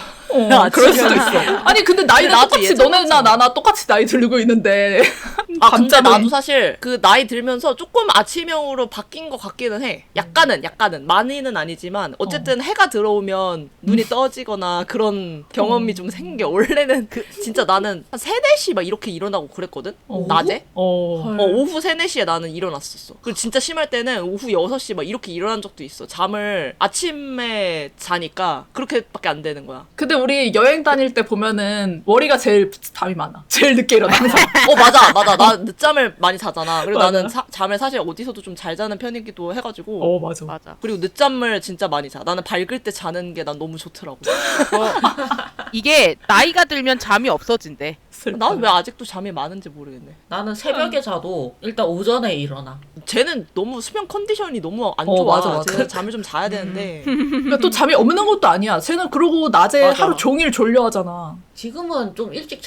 그럴 수도 있어. 아니 근데 나이는 나도 똑같이 예전 너네나 나나 똑같이 나이 들고 있는데. 근데 밤잠이- 나도 사실 그 나이 들면서 조금 아침형으로 바뀐 것 같기는 해. 약간은 많이는 아니지만 어쨌든 해가 들어오면 눈이 떠지거나 그런 경험이 좀 생긴 게 원래는 진짜 나는 한 3, 4시 막 이렇게 일어나고 그랬거든? 낮에? 오후 3, 4시에 나는 일어났었어. 그리고 진짜 심할 때는 오후 6시 막 이렇게 일어난 적도 있어. 잠을 아침에 자니까 그렇게밖에 안 되는 거야. 근데 우리 여행 다닐 때 보면은 월이가 제일 잠이 많아. 제일 늦게 일어나는 사람. 맞아. 나 늦잠을 많이 자잖아. 그리고 맞아. 나는 잠을 사실 어디서도 좀 잘 자는 편이기도 해가지고. 맞아. 맞아. 그리고 늦잠을 진짜 많이 자. 나는 밝을 때 자는 게 난 너무 좋더라고. 이게 나이가 들면 잠이 없어진대. 난 왜 아직도 잠이 많은지 모르겠네. 나는 새벽에 자도 일단 오전에 일어나. 쟤는 너무 수면 컨디션이 너무 안 어, 좋아. 맞아. 쟤는 잠을 좀 자야 되는데. 그러니까 또 잠이 없는 것도 아니야. 쟤는 그러고 낮에 맞아. 하루 종일 졸려 하잖아. 지금은 좀 일찍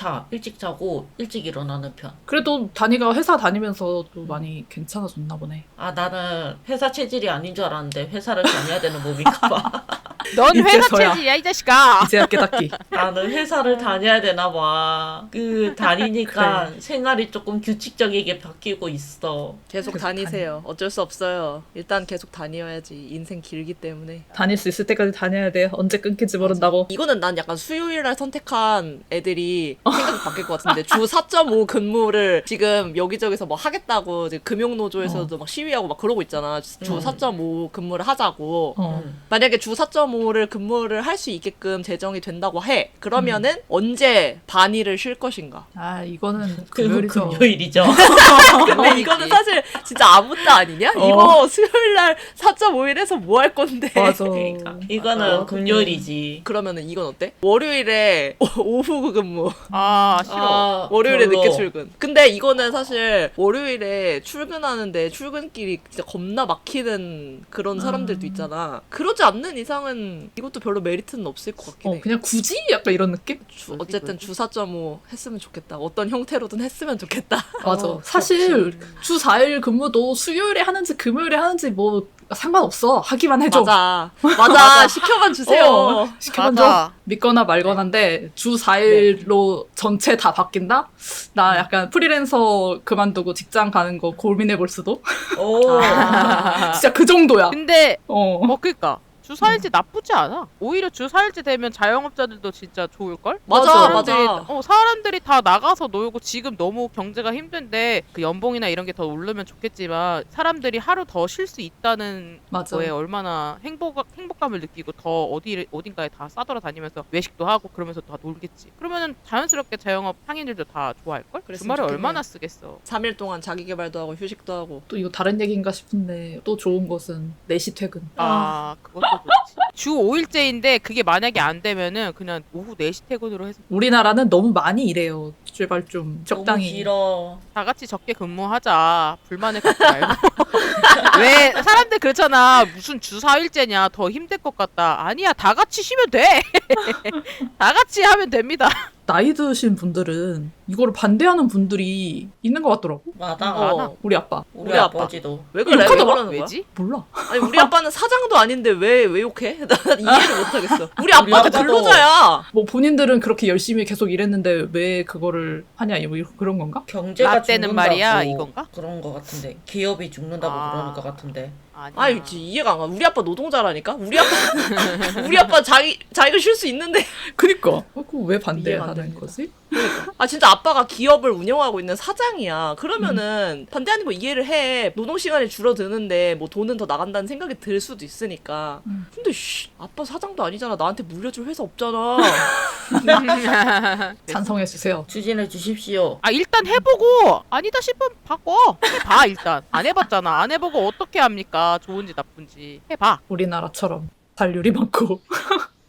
자고 일찍 일어나는 편. 그래도 다니가 회사 다니면서 또 많이 괜찮아졌나 보네. 아, 나는 회사 체질이 아닌 줄 알았는데 회사를 다녀야 되는 몸인가 봐. 넌 회사 이제서야. 체질이야 이 자식아. 이제야 깨닫기. 나는 회사를 다녀야 되나 봐. 다니니까 생활이 조금 규칙적이게 바뀌고 있어. 계속 다니세요. 어쩔 수 없어요. 일단 계속 다녀야지. 인생 길기 때문에. 다닐 수 있을 때까지 다녀야 돼. 언제 끊길지 모른다고. 이거는 난 약간 수요일 날 선택한 애들이 생각이 바뀔 것 같은데 주 4.5 근무를 지금 여기저기서 뭐 하겠다고 이제 금융노조에서도 막 시위하고 막 그러고 있잖아. 주 4.5 근무를 하자고. 만약에 주 4.5를 근무를 할 수 있게끔 제정이 된다고 해. 그러면은 언제 반일을 쉴 것인가? 아 이거는 그리고 금요일이죠. 금요일이죠. 근데 이거는 사실 진짜 아무 때 아니냐? 이거 수요일 날 4.5일에서 뭐 할 건데? 맞아. 그러니까 이거는 금요일이지. 그러면은 이건 어때? 월요일에 오후 근무. 아 싫어. 아, 월요일에 별로. 늦게 출근. 근데 이거는 사실 월요일에 출근하는데 출근길이 진짜 겁나 막히는 그런 사람들도 있잖아. 그러지 않는 이상은 이것도 별로 메리트는 없을 것 같긴 해. 그냥 굳이 약간 이런 느낌? 어쨌든 주 4.5 했으면 좋겠다. 어떤 형태로든 했으면 좋겠다. 맞아. 사실 주 4일 근무도 수요일에 하는지 금요일에 하는지 뭐 상관없어. 하기만 해줘. 맞아. 시켜만 주세요. 시켜만 맞아. 줘. 믿거나 말거나인데 주 4일로 전체 다 바뀐다? 나 약간 프리랜서 그만두고 직장 가는 거 고민해 볼 수도? 오. 진짜 그 정도야. 근데 그니까 주 4일제 나쁘지 않아. 오히려 주 4일제 되면 자영업자들도 진짜 좋을걸? 맞아. 사람들이 다 나가서 놀고 지금 너무 경제가 힘든데 그 연봉이나 이런 게 더 오르면 좋겠지만 사람들이 하루 더 쉴 수 있다는 맞아. 거에 얼마나 행복감을 느끼고 더 어딘가에 다 싸돌아다니면서 외식도 하고 그러면서 다 놀겠지. 그러면은 자연스럽게 자영업 상인들도 다 좋아할걸? 그랬으면 주말에 좋겠네. 얼마나 쓰겠어. 3일 동안 자기 개발도 하고 휴식도 하고. 또 이거 다른 얘기인가 싶은데 또 좋은 것은 4시 퇴근. 그것도 좋지. 주 5일제인데 그게 만약에 안 되면은 그냥 오후 4시 퇴근으로 해서 우리나라는 너무 많이 일해요. 제발 좀 적당히. 너무 길어. 다 같이 적게 근무하자. 불만을 갖지 말고. 왜 사람들 그렇잖아. 무슨 주 4일째냐. 더 힘들 것 같다. 아니야. 다 같이 쉬면 돼. 다 같이 하면 됩니다. 나이 드신 분들은 이거를 반대하는 분들이 있는 것 같더라고. 많아. 우리 아빠. 우리 우리 아빠. 아버지도. 왜 그래? 왜 욕하더라. 그러는 거야? 왜지? 몰라. 아니 우리 아빠는 사장도 아닌데 왜 욕해? 난 이해를 못하겠어. 우리 아빠도 아빠도. 근로자야. 뭐 본인들은 그렇게 열심히 계속 일했는데 왜 그거를 하냐 뭐 그런 건가? 경제가 라떼는 죽는다고 말이야, 이건가? 그런 거 같은데. 기업이 죽는다고 아. 그러는 거 같은데. 아니야. 아니 이해가 안 가. 우리 아빠 노동자라니까. 우리 아빠 자기가 쉴 수 있는데. 그니까. 그거 왜 이해가 안 반대하는 됩니다. 거지? 아 진짜 아빠가 기업을 운영하고 있는 사장이야. 그러면은 반대하는 거 이해를 해. 노동 시간이 줄어드는데 뭐 돈은 더 나간다는 생각이 들 수도 있으니까. 근데 아빠 사장도 아니잖아. 나한테 물려줄 회사 없잖아. 찬성해 주세요. 추진해 주십시오. 일단 해보고 아니다 싶으면 바꿔. 해봐 일단. 안 해봤잖아. 안 해보고 어떻게 합니까? 좋은지 나쁜지. 해봐. 우리나라처럼 살률이 많고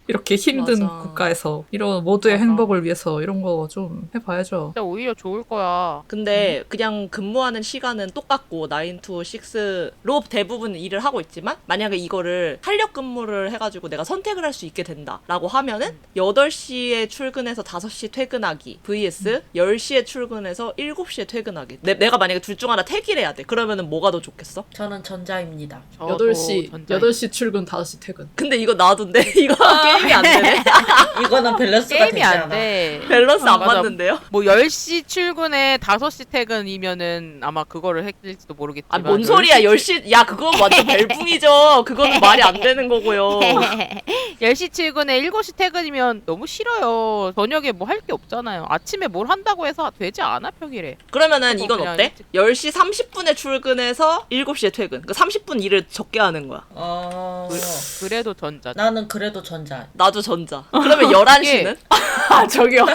이렇게 힘든 맞아. 국가에서 이런 모두의 맞아. 행복을 위해서 이런 거 좀 해봐야죠. 진짜 오히려 좋을 거야. 근데 그냥 근무하는 시간은 똑같고 9 to 6로 대부분 일을 하고 있지만 만약에 이거를 탄력 근무를 해가지고 내가 선택을 할 수 있게 된다라고 하면은 8시에 출근해서 5시 퇴근하기 vs 10시에 출근해서 7시에 퇴근하기. 내가 만약에 둘 중 하나 택일해야 돼. 그러면은 뭐가 더 좋겠어? 저는 전자입니다. 저도 8시, 전자인- 8시 출근, 5시 퇴근. 근데 이거 놔둔데 이거 게임이 안 되네. 이거는 밸런스가 게임이 되지 안 않아. 돼. 밸런스 안 맞아. 맞는데요? 뭐 10시 출근에 5시 퇴근이면은 아마 그거를 했을지도 아, 모르겠지만 뭔 소리야. 10시, 야, 그거 완전 벨붕이죠. 그거는 말이 안 되는 거고요. 10시 출근에 7시 퇴근이면 너무 싫어요. 저녁에 뭐 할 게 없잖아요. 아침에 뭘 한다고 해서 되지 않아 평일에. 그러면은 이건 그냥 어때? 10시 30분에 출근해서 7시에 퇴근. 그 30분 일을 적게 하는 거야. 그래도 전자. 나는 그래도 전자. 나도 전자. 그러면 11시는? 아, 저기요.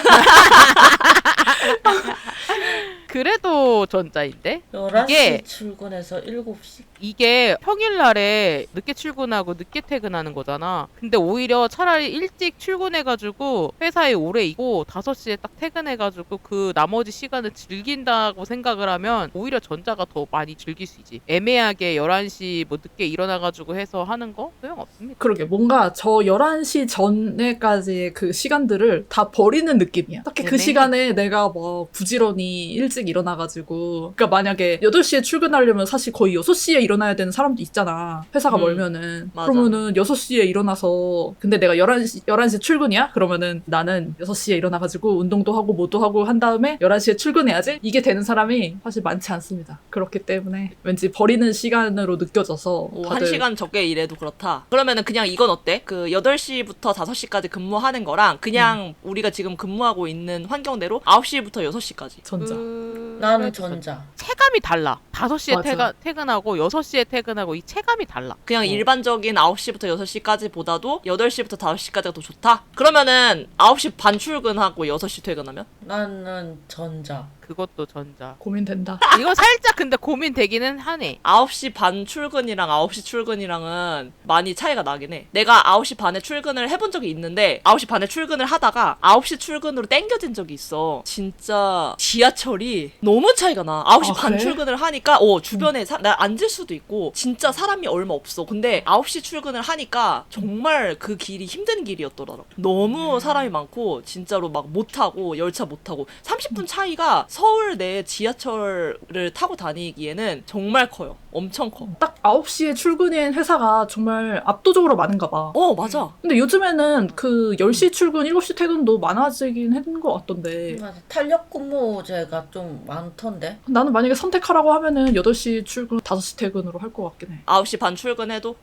그래도 전자인데 11시 이게- 출근해서 7시. 이게 평일날에 늦게 출근하고 늦게 퇴근하는 거잖아. 근데 오히려 차라리 일찍 출근해가지고 회사에 오래 있고 5시에 딱 퇴근해가지고 그 나머지 시간을 즐긴다고 생각을 하면 오히려 전자가 더 많이 즐길 수 있지. 애매하게 11시 뭐 늦게 일어나가지고 해서 하는 거 소용없습니다. 그러게 뭔가 저 11시 전에까지의 그 시간들을 다 버리는 느낌이야. 딱히 그 네네. 시간에 내가 뭐 부지런히 일찍 일어나가지고 그러니까 만약에 8시에 출근하려면 사실 거의 6시에 일어나야 되는 사람도 있잖아. 회사가 멀면은. 맞아. 그러면은 6시에 일어나서 근데 내가 11시 출근이야? 그러면은 나는 6시에 일어나가지고 운동도 하고 뭐도 하고 한 다음에 11시에 출근해야지? 이게 되는 사람이 사실 많지 않습니다. 그렇기 때문에 왠지 버리는 시간으로 느껴져서 오, 다들 1시간 적게 일해도 그렇다. 그러면은 그냥 이건 어때? 그 8시부터 5시까지 근무하는 거랑 그냥 우리가 지금 근무하고 있는 환경대로 9시부터 6시까지. 전자. 나는 그래도 전자. 체감이 달라. 5시에 맞아. 퇴근하고 6시에 퇴근하고 이 체감이 달라. 그냥 일반적인 9시부터 6시까지 보다도 8시부터 5시까지가 더 좋다? 그러면은 9시 반 출근하고 6시 퇴근하면? 나는 전자. 그것도 전자. 고민된다. 이거 살짝 근데 고민되기는 하네. 9시 반 출근이랑 9시 출근이랑은 많이 차이가 나긴 해. 내가 9시 반에 출근을 해본 적이 있는데 9시 반에 출근을 하다가 9시 출근으로 땡겨진 적이 있어. 진짜 지하철이 너무 차이가 나. 9시 아, 반 그래? 출근을 하니까 주변에 나 앉을 수도 있고 진짜 사람이 얼마 없어. 근데 9시 출근을 하니까 정말 그 길이 힘든 길이었더라고. 너무 사람이 많고 진짜로 막 못 타고 열차 못 타고 30분 차이가 서울 내 지하철을 타고 다니기에는 정말 커요. 엄청 커. 딱 9시에 출근인 회사가 정말 압도적으로 많은가 봐. 맞아. 근데 요즘에는 그 10시 출근, 7시 퇴근도 많아지긴 했는 것 같던데. 맞아. 탄력 근무제가 좀 많던데. 나는 만약에 선택하라고 하면은 8시 출근, 5시 퇴근으로 할 것 같긴 해. 9시 반 출근해도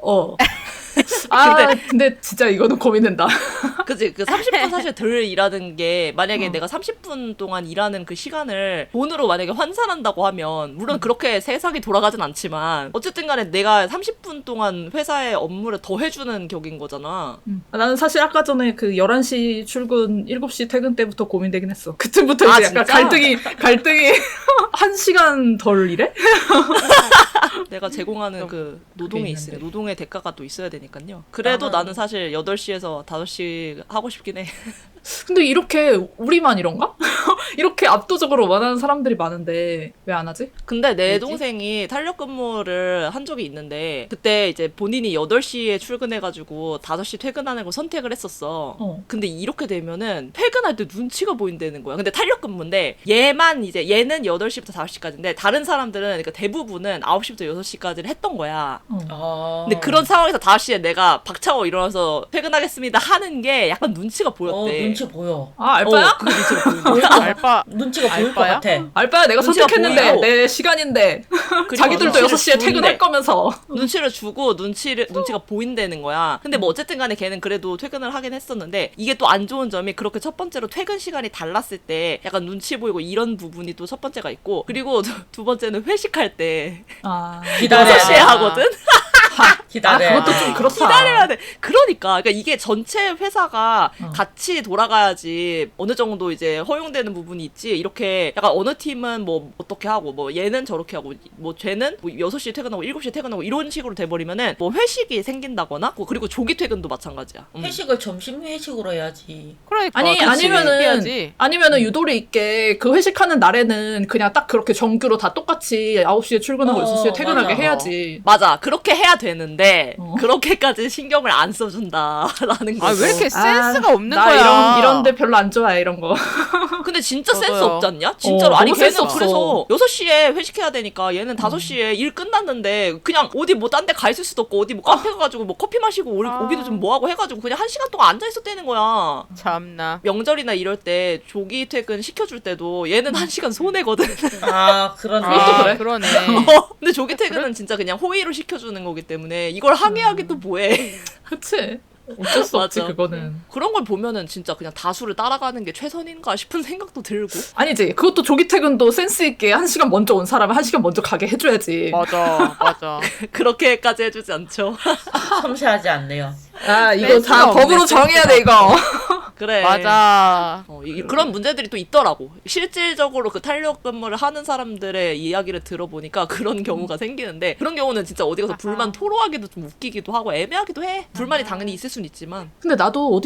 근데 진짜 이거는 고민된다. 그치, 그 30분 사실 덜 일하는 게, 만약에 내가 30분 동안 일하는 그 시간을 돈으로 만약에 환산한다고 하면, 물론 그렇게 세상이 돌아가진 않지만, 어쨌든 간에 내가 30분 동안 회사의 업무를 더 해주는 격인 거잖아. 나는 사실 아까 전에 그 11시 출근, 7시 퇴근 때부터 고민되긴 했어. 그때부터 아, 이제 약간 진짜? 갈등이 1시간 덜 일해? 내가 제공하는 좀 그 노동이 그게 있으니, 있는데. 노동의 대가가 또 있어야 되니까요. 그래도 나는 사실 8시에서 5시 하고 싶긴 해. 근데 이렇게 우리만 이런가? 이렇게 압도적으로 원하는 사람들이 많은데 왜 안 하지? 근데 내 왜지? 동생이 탄력 근무를 한 적이 있는데 그때 이제 본인이 8시에 출근해가지고 5시 퇴근하는 걸 선택을 했었어. 근데 이렇게 되면은 퇴근할 때 눈치가 보인다는 거야. 근데 탄력 근무인데 얘는 8시부터 5시까지인데 다른 사람들은 그러니까 대부분은 9시부터 6시까지를 했던 거야. 근데 그런 상황에서 5시에 내가 박차고 일어나서 퇴근하겠습니다 하는 게 약간 눈치가 보였대. 눈치 보여. 알바야? 그게 눈치가 보이는 거야. 알바 눈치가 보일 것 알바야? 같아. 알바야 내가 눈치가 선택했는데 보이고. 내 시간인데 그리고 자기들도 눈치를 6시에 퇴근할 주는데. 거면서 눈치를 주고 눈치가 보인다는 거야. 근데 뭐 어쨌든 간에 걔는 그래도 퇴근을 하긴 했었는데 이게 또 안 좋은 점이 그렇게 첫 번째로 퇴근 시간이 달랐을 때 약간 눈치 보이고 이런 부분이 또 첫 번째가 있고 그리고 두 번째는 회식할 때 기다려야 6시에 돼. 하거든? 기다려야 그것도 돼. 좀 그렇다. 기다려야 돼. 그러니까 이게 전체 회사가 같이 돌아가야지 어느 정도 이제 허용되는 부분이 있지. 이렇게 약간 어느 팀은 뭐 어떻게 하고 뭐 얘는 저렇게 하고 뭐 쟤는 뭐 6시에 퇴근하고 7시에 퇴근하고 이런 식으로 돼버리면은 뭐 회식이 생긴다거나 그리고 조기 퇴근도 마찬가지야. 회식을 점심 회식으로 해야지. 그러니까 아니 그치. 해야지. 아니면은 유도리 있게 그 회식하는 날에는 그냥 딱 그렇게 정규로 다 똑같이 9시에 출근하고 6시에 퇴근하게 맞아. 해야지. 맞아. 그렇게 해야 되는데 그렇게까지 신경을 안 써준다라는 거죠. 아 왜 이렇게 센스가 없는 나 거야? 이런데 별로 안 좋아해 이런 거. 근데 진짜 저도요. 센스 없지 않냐? 진짜로. 아니 너무 걔는 센스 없어. 그래서 6시에 회식해야 되니까 얘는 5시에 일 끝났는데 그냥 어디 뭐 딴 데 가 있을 수도 없고 어디 뭐 카페 가가지고 뭐 커피 마시고 오기도 좀 뭐하고 해가지고 그냥 1시간 동안 앉아있었다는 거야. 참나. 명절이나 이럴 때 조기 퇴근 시켜줄 때도 얘는 1시간 손해거든. 그러네. 그것도 그래? 그러네. 근데 조기 퇴근은 진짜 그냥 호의로 시켜주는 거기 때문에 이걸 항의하기도 뭐해. 그치? 어쩔 수 없지 맞아. 그거는. 그런 걸 보면은 진짜 그냥 다수를 따라가는 게 최선인가 싶은 생각도 들고. 아니지. 그것도 조기 퇴근도 센스 있게 1시간 먼저 온 사람은 1시간 먼저 가게 해줘야지. 맞아. 그렇게까지 해주지 않죠. 섬세하지 않네요. 이거 센스가 다 없네, 법으로 정해야 돼 이거. 그래. 맞아. 그런 문제들이 또 있더라고. 실질적으로 그 탄력 근무를 하는 사람들의 이야기를 들어보니까 그런 경우가 생기는데 그런 경우는 진짜 어디 가서 불만 토로하기도 좀 웃기기도 하고 애매하기도 해. 불만이 당연히 있을 순 있지만. 근데 나도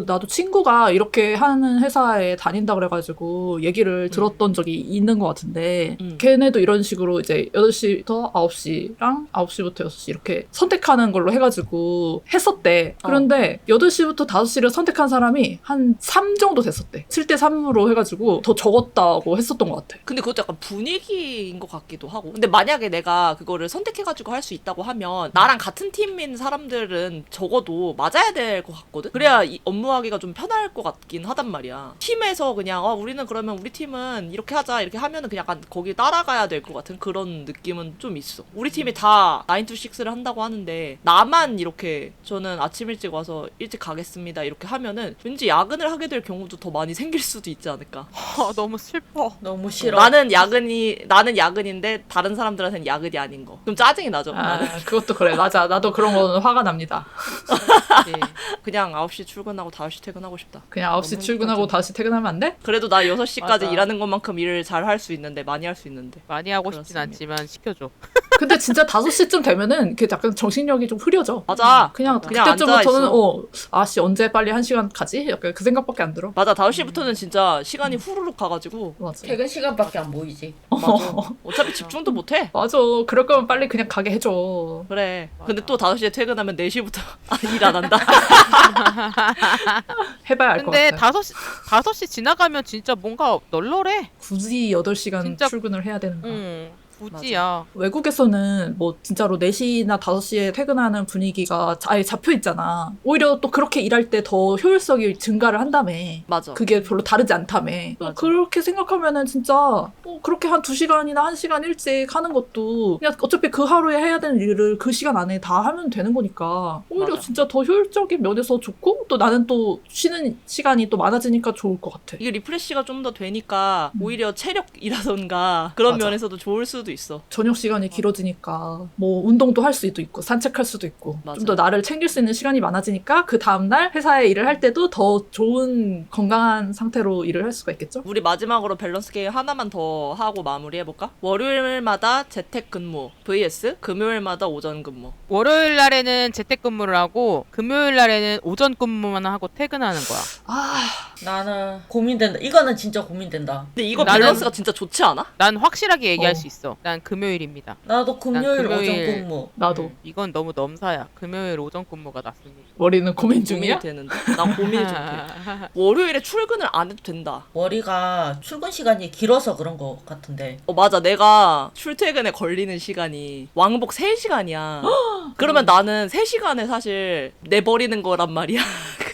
나도 친구가 이렇게 하는 회사에 다닌다 그래가지고 얘기를 들었던 적이 있는 것 같은데 걔네도 이런 식으로 이제 8시부터 9시랑 9시부터 6시 이렇게 선택하는 걸로 해가지고 했었대. 그런데 8시부터 5시를 선택한 사람이 한 3 정도 됐었대. 7대 3으로 해가지고 더 적었다고 했었던 것 같아. 근데 그것도 약간 분위기인 것 같기도 하고. 근데 만약에 내가 그거를 선택해가지고 할 수 있다고 하면 나랑 같은 팀인 사람들은 적어도 맞아야 될 것 같거든? 그래야 이 업무하기가 좀 편할 것 같긴 하단 말이야. 팀에서 그냥 우리는 그러면 우리 팀은 이렇게 하자 이렇게 하면은 그냥 약간 거기 따라가야 될 것 같은 그런 느낌은 좀 있어. 우리 팀이 다 9 to 6를 한다고 하는데 나만 이렇게 저는 아침 일찍 와서 일찍 가겠습니다 이렇게 하면은 왠지 야근을 하게 될 경우도 더 많이 많이 생길 수도 있지 않을까. 너무 슬퍼. 너무 싫어. 나는 야근인데 다른 사람들한테는 야근이 아닌 거. 그럼 짜증이 나죠. 아, 나는 그것도 그래. 맞아. 나도 그런 거는 화가 납니다. 네. 그냥 9시 출근하고 5시 퇴근하고 싶다. 그냥 9시 너무 출근하고 힘들죠. 다시 퇴근하면 안 돼? 그래도 나 6시까지 맞아. 일하는 것만큼 일을 잘 할 수 있는데 많이 할 수 있는데. 많이 하고 싶진 그렇습니다. 않지만 시켜줘. 근데 진짜 5시쯤 되면은 그 약간 정신력이 좀 흐려져. 맞아. 그냥 그냥 그때쯤부터는 앉아있어. 아씨 언제 빨리 1시간 가지? 약간 그 생각밖에 안 들어. 맞아. 5시부터는 진짜 시간이 후루룩 가가지고 맞아. 퇴근 시간밖에 안 보이지. 맞아. 어차피 집중도 못해. 맞아. 그럴 거면 빨리 그냥 가게 해줘. 그래. 맞아. 근데 또 5시에 퇴근하면 4시부터 일 안 한다. 해봐야 알 것 근데 같아. 5시 지나가면 진짜 뭔가 널널해. 굳이 8시간 진짜- 출근을 해야 되는가. 굳이야. 외국에서는 뭐 진짜로 4시나 5시에 퇴근하는 분위기가 아예 잡혀 있잖아. 오히려 또 그렇게 일할 때 더 효율성이 증가를 한다며. 맞아. 그게 별로 다르지 않다며. 맞아. 그렇게 생각하면은 진짜 그렇게 한 2시간이나 1시간 일찍 하는 것도 그냥 어차피 그 하루에 해야 되는 일을 그 시간 안에 다 하면 되는 거니까 오히려 맞아. 진짜 더 효율적인 면에서 좋고 또 나는 또 쉬는 시간이 또 많아지니까 좋을 것 같아. 이게 리프레시가 좀 더 되니까 오히려 체력이라던가 그런 맞아. 면에서도 좋을 수도 있어. 저녁 시간이 길어지니까 뭐 운동도 할 수도 있고 산책할 수도 있고 맞아. 좀 더 나를 챙길 수 있는 시간이 많아지니까 그 다음날 회사에 일을 할 때도 더 좋은 건강한 상태로 일을 할 수가 있겠죠? 우리 마지막으로 밸런스 게임 하나만 더 하고 마무리해볼까? 월요일마다 재택근무 vs 금요일마다 오전 근무. 월요일 날에는 재택근무를 하고 금요일 날에는 오전 근무만 하고 퇴근하는 거야. 아 나는 고민된다. 이거는 진짜 고민된다. 근데 이거 나는- 밸런스가 진짜 좋지 않아? 난 확실하게 얘기할 어. 수 있어. 난 금요일입니다. 나도 금요일, 금요일- 오전 근무. 나도 이건 너무 넘사야. 금요일 오전 근무가 낫습니다. 머리는 고민 중이야? 고민이 되는데. 난 고민이 좀 돼. 월요일에 출근을 안 해도 된다. 머리가 출근 시간이 길어서 그런 거 같은데. 맞아. 내가 출퇴근에 걸리는 시간이 왕복 3시간이야. 그러면 나는 3시간에 사실 내버리는 거란 말이야.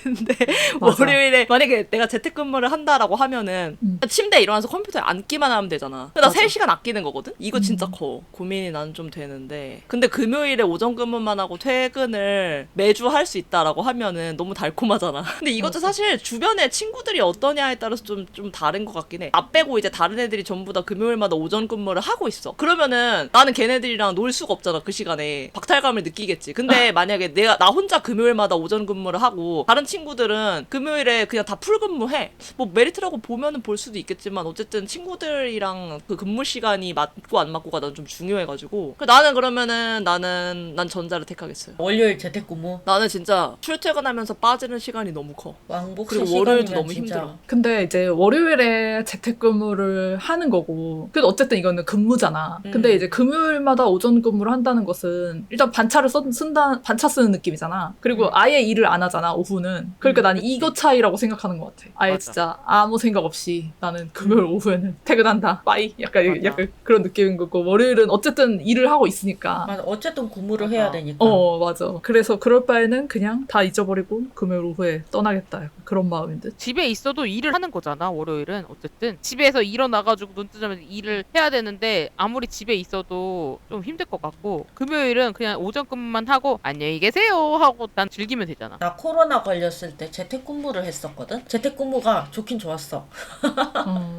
근데 맞아. 월요일에 만약에 내가 재택근무를 한다라고 하면은 침대에 일어나서 컴퓨터에 앉기만 하면 되잖아. 근데 나 맞아. 3시간 아끼는 거거든? 이거 진짜 커. 고민이 난 좀 되는데. 근데 금요일에 오전 근무만 하고 퇴근을 매주 할 수 있다라고 하면은 너무 달콤하잖아. 근데 이것도 사실 주변에 친구들이 어떠냐에 따라서 좀 다른 것 같긴 해. 나 빼고 이제 다른 애들이 전부 다 금요일마다 오전 근무를 하고 있어. 그러면은 나는 걔네들이랑 놀 수가 없잖아. 그 시간에. 박탈감을 느끼겠지. 근데 만약에 나 혼자 금요일마다 오전 근무를 하고 다른 친구들은 금요일에 그냥 다 풀 근무해. 뭐 메리트라고 보면은 볼 수도 있겠지만 어쨌든 친구들이랑 그 근무 시간이 맞고 안 맞고가 난 좀 중요해가지고 나는 그러면은 난 전자를 택하겠어요. 월요일 재택근무. 나는 진짜 출퇴근하면서 빠지는 시간이 너무 커. 왕복 그리고 3시간이면 월요일도 너무 진짜. 힘들어. 근데 이제 월요일에 재택근무를 하는 거고 근데 어쨌든 이거는 근무잖아. 근데 이제 금요일마다 오전 근무를 한다는 것은 일단 반차 쓰는 느낌이잖아. 그리고 아예 일을 안 하잖아 오후는. 그러니까 나는 이거 차이라고 생각하는 것 같아. 아예 맞아. 진짜 아무 생각 없이 나는 금요일 오후에는 퇴근한다. 빠이. 맞아. 약간 그런 느낌인 거고 월요일은 어쨌든 일을 하고 있으니까. 맞아. 어쨌든 근무를 맞아. 해야 되니까. 맞아. 그래서 그럴 바에는 그냥 다 잊어버리고 금요일 오후에 떠나겠다. 약간 그런 마음인 듯. 집에 있어도 일을 하는 거잖아. 월요일은 어쨌든 집에서 일어나가지고 눈 뜨자마자 일을 해야 되는데 아무리 집에 있어도 좀 힘들 것 같고 금요일은 그냥 오전 근무만 하고 안녕히 계세요 하고 난 즐기면 되잖아. 나 코로나 걸렸을 때 재택근무를 했었거든. 재택근무가 좋긴 좋았어.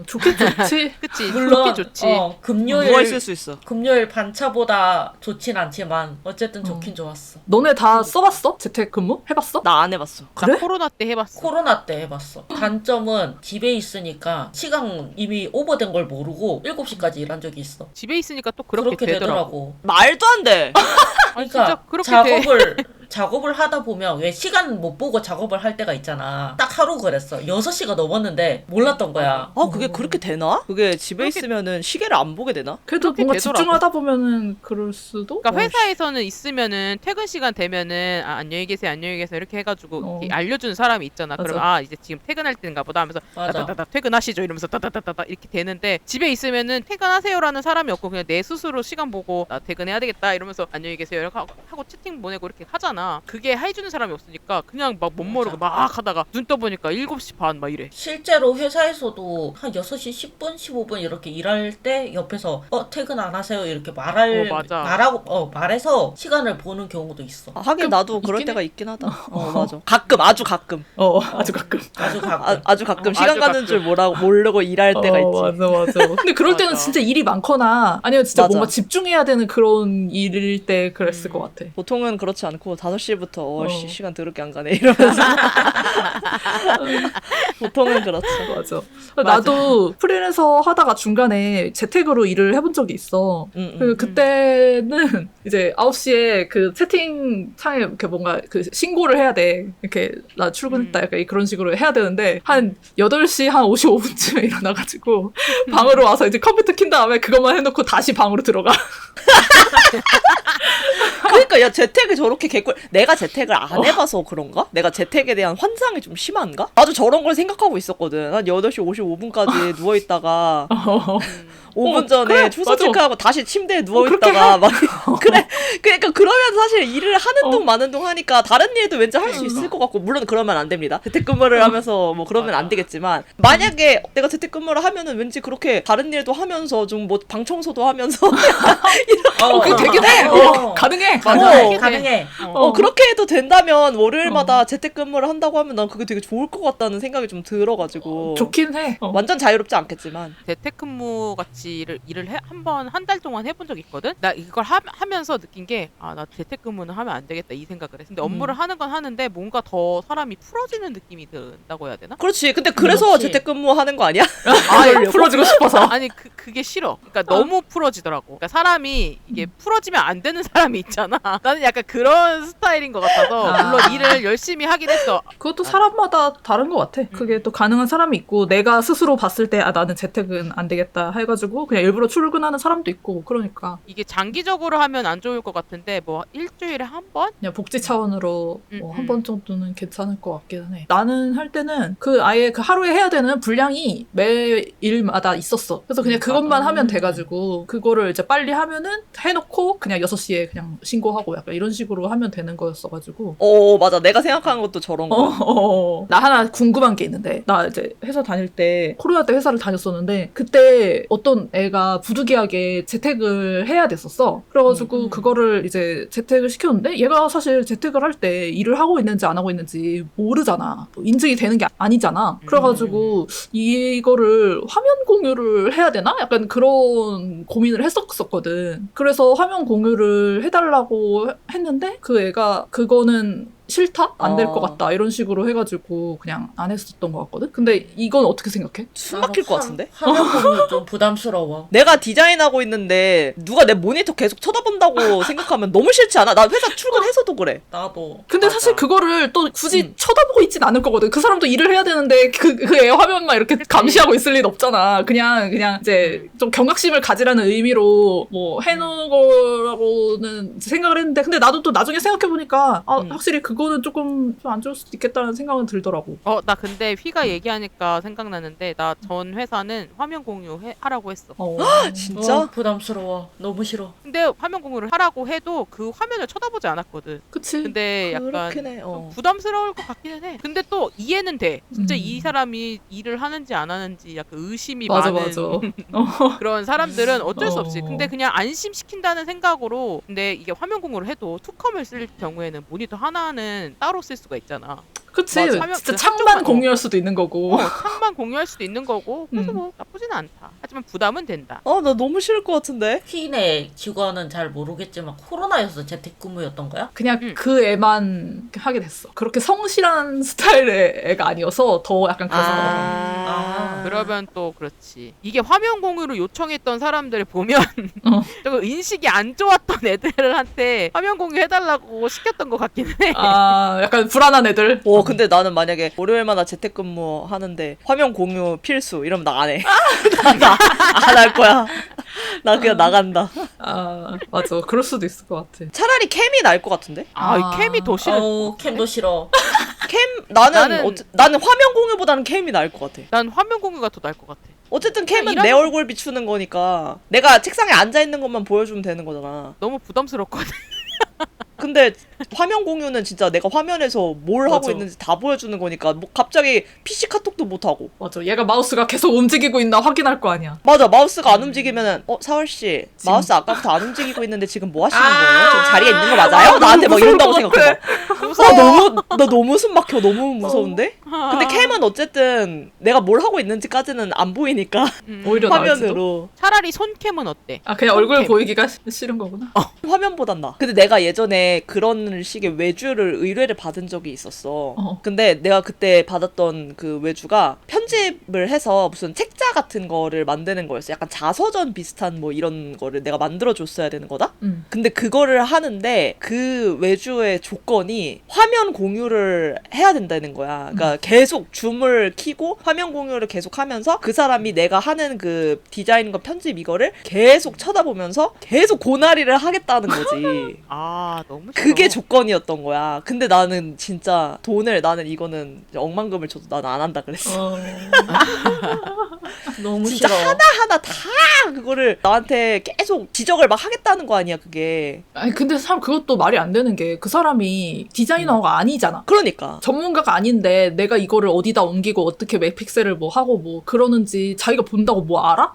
좋긴 좋지. 그치? 물론 좋긴 좋지. 금요일 누워 있을 수 있어. 금요일 반차보다 좋진 않지만 어쨌든 좋긴 좋았어. 너네 다 써봤어? 재택근무? 해봤어? 나 안 해봤어. 그래? 나 코로나 때 해봤어. 코로나 때 해봤어. 단점은 집에 있으니까 시간 이미 오버된 걸 모르고 7시까지 일한 적이 있어. 집에 있으니까 또 그렇게 되더라고. 되더라고. 말도 안 돼. 아니 그러니까 진짜 그렇게 돼. 작업을 하다 보면 왜 시간 못 보고 작업을 할 때가 있잖아. 딱 하루 그랬어. 6시가 넘었는데 몰랐던 거야. 그게 그렇게 되나? 그게 집에 있으면은 시계를 안 보게 되나? 그래도 그렇게 뭔가 되더라고. 집중하다 보면은 그럴 수도? 그러니까 회사에서는 있으면은 퇴근 시간 되면은 안녕히 계세요 안녕히 계세요 이렇게 해가지고 이렇게 알려주는 사람이 있잖아. 맞아. 그럼 이제 지금 퇴근할 때인가 보다 하면서 맞아. 따다다다 퇴근하시죠 이러면서 따다다다다 이렇게 되는데 집에 있으면은 퇴근하세요라는 사람이 없고 그냥 내 스스로 시간 보고 나 퇴근해야 되겠다 이러면서 안녕히 계세요 이렇게 하고 채팅 보내고 이렇게 하잖아. 있잖아. 그게 해주는 사람이 없으니까 그냥 막 못 모르고 막 하다가 눈 떠보니까 7시 반 막 이래. 실제로 회사에서도 한 6시 10분, 15분 이렇게 일할 때 옆에서 퇴근 안 하세요? 이렇게 맞아. 말해서 시간을 보는 경우도 있어. 하긴 나도 그럴 있긴 때가 있긴 하다. 맞아. 가끔 아주 가끔. 아주 가끔. 아주 가끔. 아주 가끔 시간 아주 가는 가끔. 줄 모르고 일할 때가 있지. 맞아. 근데 그럴 때는 맞아. 진짜 일이 많거나 아니면 진짜 맞아. 뭔가 집중해야 되는 그런 일일 때 그랬을 것 같아. 보통은 그렇지 않고 5시부터 시간 더럽게 안 가네 이러면서 보통은 그렇죠. 맞아. 나도 프리랜서 하다가 중간에 재택으로 일을 해본 적이 있어. 그때는 이제 9시에 그 채팅창에 이렇게 뭔가 그 신고를 해야 돼. 이렇게 나 출근했다. 약간 그런 식으로 해야 되는데 한 8시 한 55분쯤에 일어나가지고 방으로 와서 이제 컴퓨터 킨 다음에 그것만 해놓고 다시 방으로 들어가. 그러니까 야 재택이 저렇게 개꿀. 내가 재택을 안 해봐서 그런가? 내가 재택에 대한 환상이 좀 심한가? 나도 저런 걸 생각하고 있었거든. 한 8시 55분까지 누워있다가 5분 전에 그래, 출석 맞아. 체크하고 다시 침대에 그렇게 누워있다가 막 그래. 그러니까 그러면 사실 일을 하는 동 마는 동 하니까 다른 일도 왠지 할 수 있을 것 같고 물론 그러면 안 됩니다. 재택근무를 하면서 뭐 그러면 안 되겠지만 만약에 내가 재택근무를 하면은 왠지 그렇게 다른 일도 하면서 좀 뭐 방청소도 하면서 그게 되긴 해. 가능해. 맞아. 가능해. 그렇게 해도 된다면 월요일마다 재택근무를 한다고 하면 난 그게 되게 좋을 것 같다는 생각이 좀 들어가지고 좋긴 해. 완전 자유롭지 않겠지만 재택근무 같이 일을 한 달 동안 해본 적이 있거든. 나 이걸 하면서 느낀 게 나 재택근무는 하면 안 되겠다 이 생각을 했어. 근데 업무를 하는 건 하는데 뭔가 더 사람이 풀어지는 느낌이 든다고 해야 되나? 그렇지. 근데 그래서 그렇지. 재택근무 하는 거 아니야? 풀어주고 싶어서. 아니 그게 싫어. 그러니까 너무 풀어지더라고. 그러니까 사람이 이게 풀어지면 안 되는 사람이 있잖아. 나는 약간 그런 스타일인 것 같아서 물론 일을 열심히 하긴 했어. 그것도 사람마다 다른 것 같아. 그게 또 가능한 사람이 있고 내가 스스로 봤을 때 나는 재택은 안 되겠다 해가지고 그냥 일부러 출근하는 사람도 있고 그러니까 이게 장기적으로 하면 안 좋을 것 같은데 뭐 일주일에 한 번? 그냥 복지 차원으로 한 번 정도는 괜찮을 것 같기는 해. 나는 할 때는 그 아예 그 하루에 해야 되는 분량이 매일마다 있었어. 그래서 그냥 그것만 하면 돼가지고 그거를 이제 빨리 하면은 해놓고 그냥 6시에 그냥 신고하고 약간 이런 식으로 하면 되는 거였어가지고 맞아. 내가 생각하는 것도 저런 거. 나 하나 궁금한 게 있는데 나 이제 회사 다닐 때 코로나 때 회사를 다녔었는데 그때 어떤 애가 부득이하게 재택을 해야 됐었어. 그래가지고 그거를 이제 재택을 시켰는데 얘가 사실 재택을 할 때 일을 하고 있는지 안 하고 있는지 모르잖아. 뭐 인증이 되는 게 아니잖아. 그래가지고 이거를 화면 공유를 해야 되나? 약간 그런 고민을 했었거든. 그래서 화면 공유를 해달라고 했는데 그 애가 그거는 싫다? 안 될 것 같다. 이런 식으로 해가지고 그냥 안 했었던 것 같거든? 근데 이건 어떻게 생각해? 숨 막힐 것 같은데? 화면 공유 좀 부담스러워. 내가 디자인하고 있는데 누가 내 모니터 계속 쳐다본다고 생각하면 너무 싫지 않아? 나 회사 출근해서도 그래. 나도. 근데 맞아. 사실 그거를 또 굳이 쳐다보고 있진 않을 거거든. 그 사람도 일을 해야 되는데 그 애 화면만 이렇게 감시하고 있을 리는 없잖아. 그냥 이제 좀 경각심을 가지라는 의미로 뭐 해놓은 거라고는 생각을 했는데 근데 나도 또 나중에 생각해보니까 확실히 그거는 조금 좀 안 좋을 수도 있겠다는 생각은 들더라고. 나 근데 휘가 얘기하니까 생각나는데 나 전 회사는 화면 공유 하라고 했어. 진짜? 부담스러워. 너무 싫어. 근데 화면 공유를 하라고 해도 그 화면을 쳐다보지 않았거든. 그치? 근데 약간 그렇긴 해. 좀 부담스러울 것 같기는 해. 근데 또 이해는 돼. 진짜 이 사람이 일을 하는지 안 하는지 약간 의심이 많은 그런 사람들은 어쩔 수 없이. 근데 그냥 안심시킨다는 생각으로. 근데 이게 화면 공유를 해도 투컴을 쓸 경우에는 모니터 하나는 따로 쓸 수가 있잖아. 그치. 맞아. 진짜 그 창만 한쪽만- 공유할 수도 있는 거고. 창만 공유할 수도 있는 거고. 그래서 뭐 나쁘지는 않다. 하지만 부담은 된다. 나 너무 싫을 것 같은데? 휘네 직원은 잘 모르겠지만 코로나여서 재택근무였던 거야? 그냥 그 애만 하게 됐어. 그렇게 성실한 스타일의 애가 아니어서 더 약간 그래서 그러면 또 그렇지. 이게 화면 공유를 요청했던 사람들을 보면 조금 인식이 안 좋았던 애들한테 화면 공유 해달라고 시켰던 것 같긴 해. 약간 불안한 애들. 근데 나는 만약에 월요일마다 재택근무 하는데 화면 공유 필수 이러면 나 안 해. 나 안 할 거야. 나 그냥 나간다. 맞아. 그럴 수도 있을 것 같아. 차라리 캠이 나을 것 같은데? 이 캠이 더 싫어. 캠도 싫어. 나는 화면 공유보다는 캠이 나을 것 같아. 난 화면 공유가 더 나을 것 같아. 어쨌든 캠은 이런- 내 얼굴 비추는 거니까 내가 책상에 앉아 있는 것만 보여주면 되는 거잖아. 너무 부담스럽거든. 근데 화면 공유는 진짜 내가 화면에서 뭘 하고 맞아. 있는지 다 보여주는 거니까 뭐 갑자기 PC 카톡도 못 하고. 맞아. 얘가 마우스가 계속 움직이고 있나 확인할 거 아니야. 맞아, 마우스가 안 움직이면은 사월 씨 마우스 아까부터 안 움직이고 있는데 지금 뭐 하시는 거예요? 지금 자리에 있는 거 맞아요? 나한테 막 이런다고 생각해. 나 너무 숨 막혀. 너무 무서운데? 근데 캠은 어쨌든 내가 뭘 하고 있는지까지는 안 보이니까 오히려 나을지도? 화면으로. 차라리 손캠은 어때? 아 그냥 얼굴 손캠. 보이기가 싫은 거구나. 화면보단 나. 근데 내가 예전에 그런 식의 외주를 의뢰를 받은 적이 있었어. 근데 내가 그때 받았던 그 외주가 편집을 해서 무슨 책자 같은 거를 만드는 거였어. 약간 자서전 비슷한 뭐 이런 거를 내가 만들어줬어야 되는 거다? 근데 그거를 하는데 그 외주의 조건이 화면 공유를 해야 된다는 거야. 그러니까 계속 줌을 키고 화면 공유를 계속 하면서 그 사람이 내가 하는 그 디자인과 편집 이거를 계속 쳐다보면서 계속 고나리를 하겠다는 거지. 아 너무 싫어. 그게 조건이었던 거야. 근데 나는 진짜 나는 이거는 억만금을 줘도 나는 안 한다 그랬어. 너무 진짜 싫어. 하나하나 다 그거를 나한테 계속 지적을 막 하겠다는 거 아니야, 그게. 아니 근데 참 그것도 말이 안 되는 게 그 사람이 디자이너가 아니잖아. 그러니까. 전문가가 아닌데 내가 이거를 어디다 옮기고 어떻게 픽셀을 뭐 하고 뭐 그러는지 자기가 본다고 뭐 알아?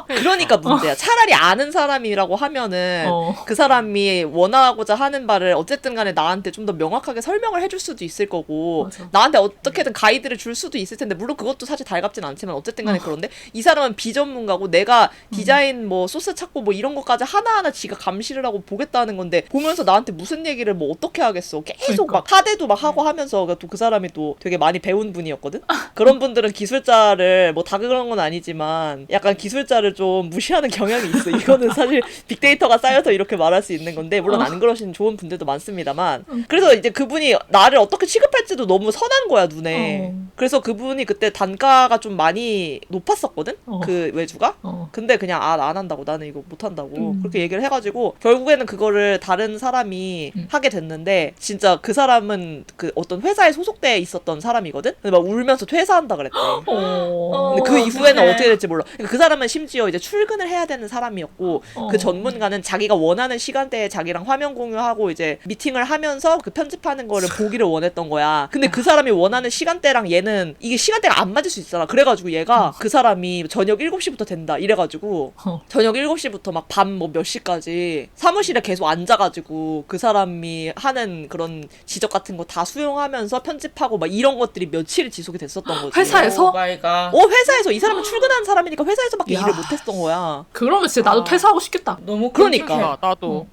그러니까 문제야. 차라리 아는 사람이라고 하면은 그 사람이 원하고자 하는 바를 어쨌든 간에 나한테 좀 더 명확하게 설명을 해줄 수도 있을 거고 맞아. 나한테 어떻게든 가이드를 줄 수도 있을 텐데 물론 그것도 사실 달갑진 않지만 어쨌든 간에 그런데 이 사람은 비전문가고 내가 디자인 뭐 소스 찾고 뭐 이런 것까지 하나하나 지가 감시를 하고 보겠다는 건데 보면서 나한테 무슨 얘기를 뭐 어떻게 하겠어. 계속 그러니까. 막 하대도 막 하고 하면서 또 그 사람이 또 되게 많이 배운 분이었거든. 그런 분들은 기술자를 뭐 다 그런 건 아니지만 약간 기술자를 좀 무시하는 경향이 있어. 이거는 사실 빅데이터가 쌓여서 이렇게 말할 수 있는 건데 물론 안 그러신 좋은 분들도 많습니다만 그래서 이제 그분이 나를 어떻게 취급할지도 너무 선한 거야 눈에. 그래서 그분이 그때 단가가 좀 많이 높았었거든. 그 외주가. 근데 그냥 안 한다고 나는 이거 못 한다고 그렇게 얘기를 해가지고 결국에는 그거를 다른 사람이 하게 됐는데 진짜 그 사람은 그 어떤 회사에 소속돼 있었던 사람이거든. 근데 막 울면서 퇴사한다 그랬대. 근데 그 이후에는 어떡해. 어떻게 될지 몰라. 그러니까 그 사람은 심지어 이제 출근을 해야 되는 사람이었고 그 전문가는 자기가 원하는 시간대에 자기랑 화면 공유하고 이제 미팅을 하면서 그 편집하는 거를 보기를 원했던 거야. 근데 그 사람이 원하는 시간대랑 얘는 이게 시간대가 안 맞을 수 있잖아. 그래가지고 얘가 그 사람이 저녁 7시부터 된다 이래가지고 저녁 7시부터 막 밤 뭐 몇 시까지 사무실에 계속 앉아가지고 그 사람이 하는 그런 지적 같은 거 다 수용하면서 편집하고 막 이런 것들이 며칠이 지속이 됐었던 거지. 회사에서? 오 마이 갓. 회사에서 이 사람은 출근하는 사람이니까 회사에서밖에 야. 일을 못했던 거야. 그러면 진짜 나도 퇴사하고 싶겠다. 너무 그러니까. 끔찍해. 나도.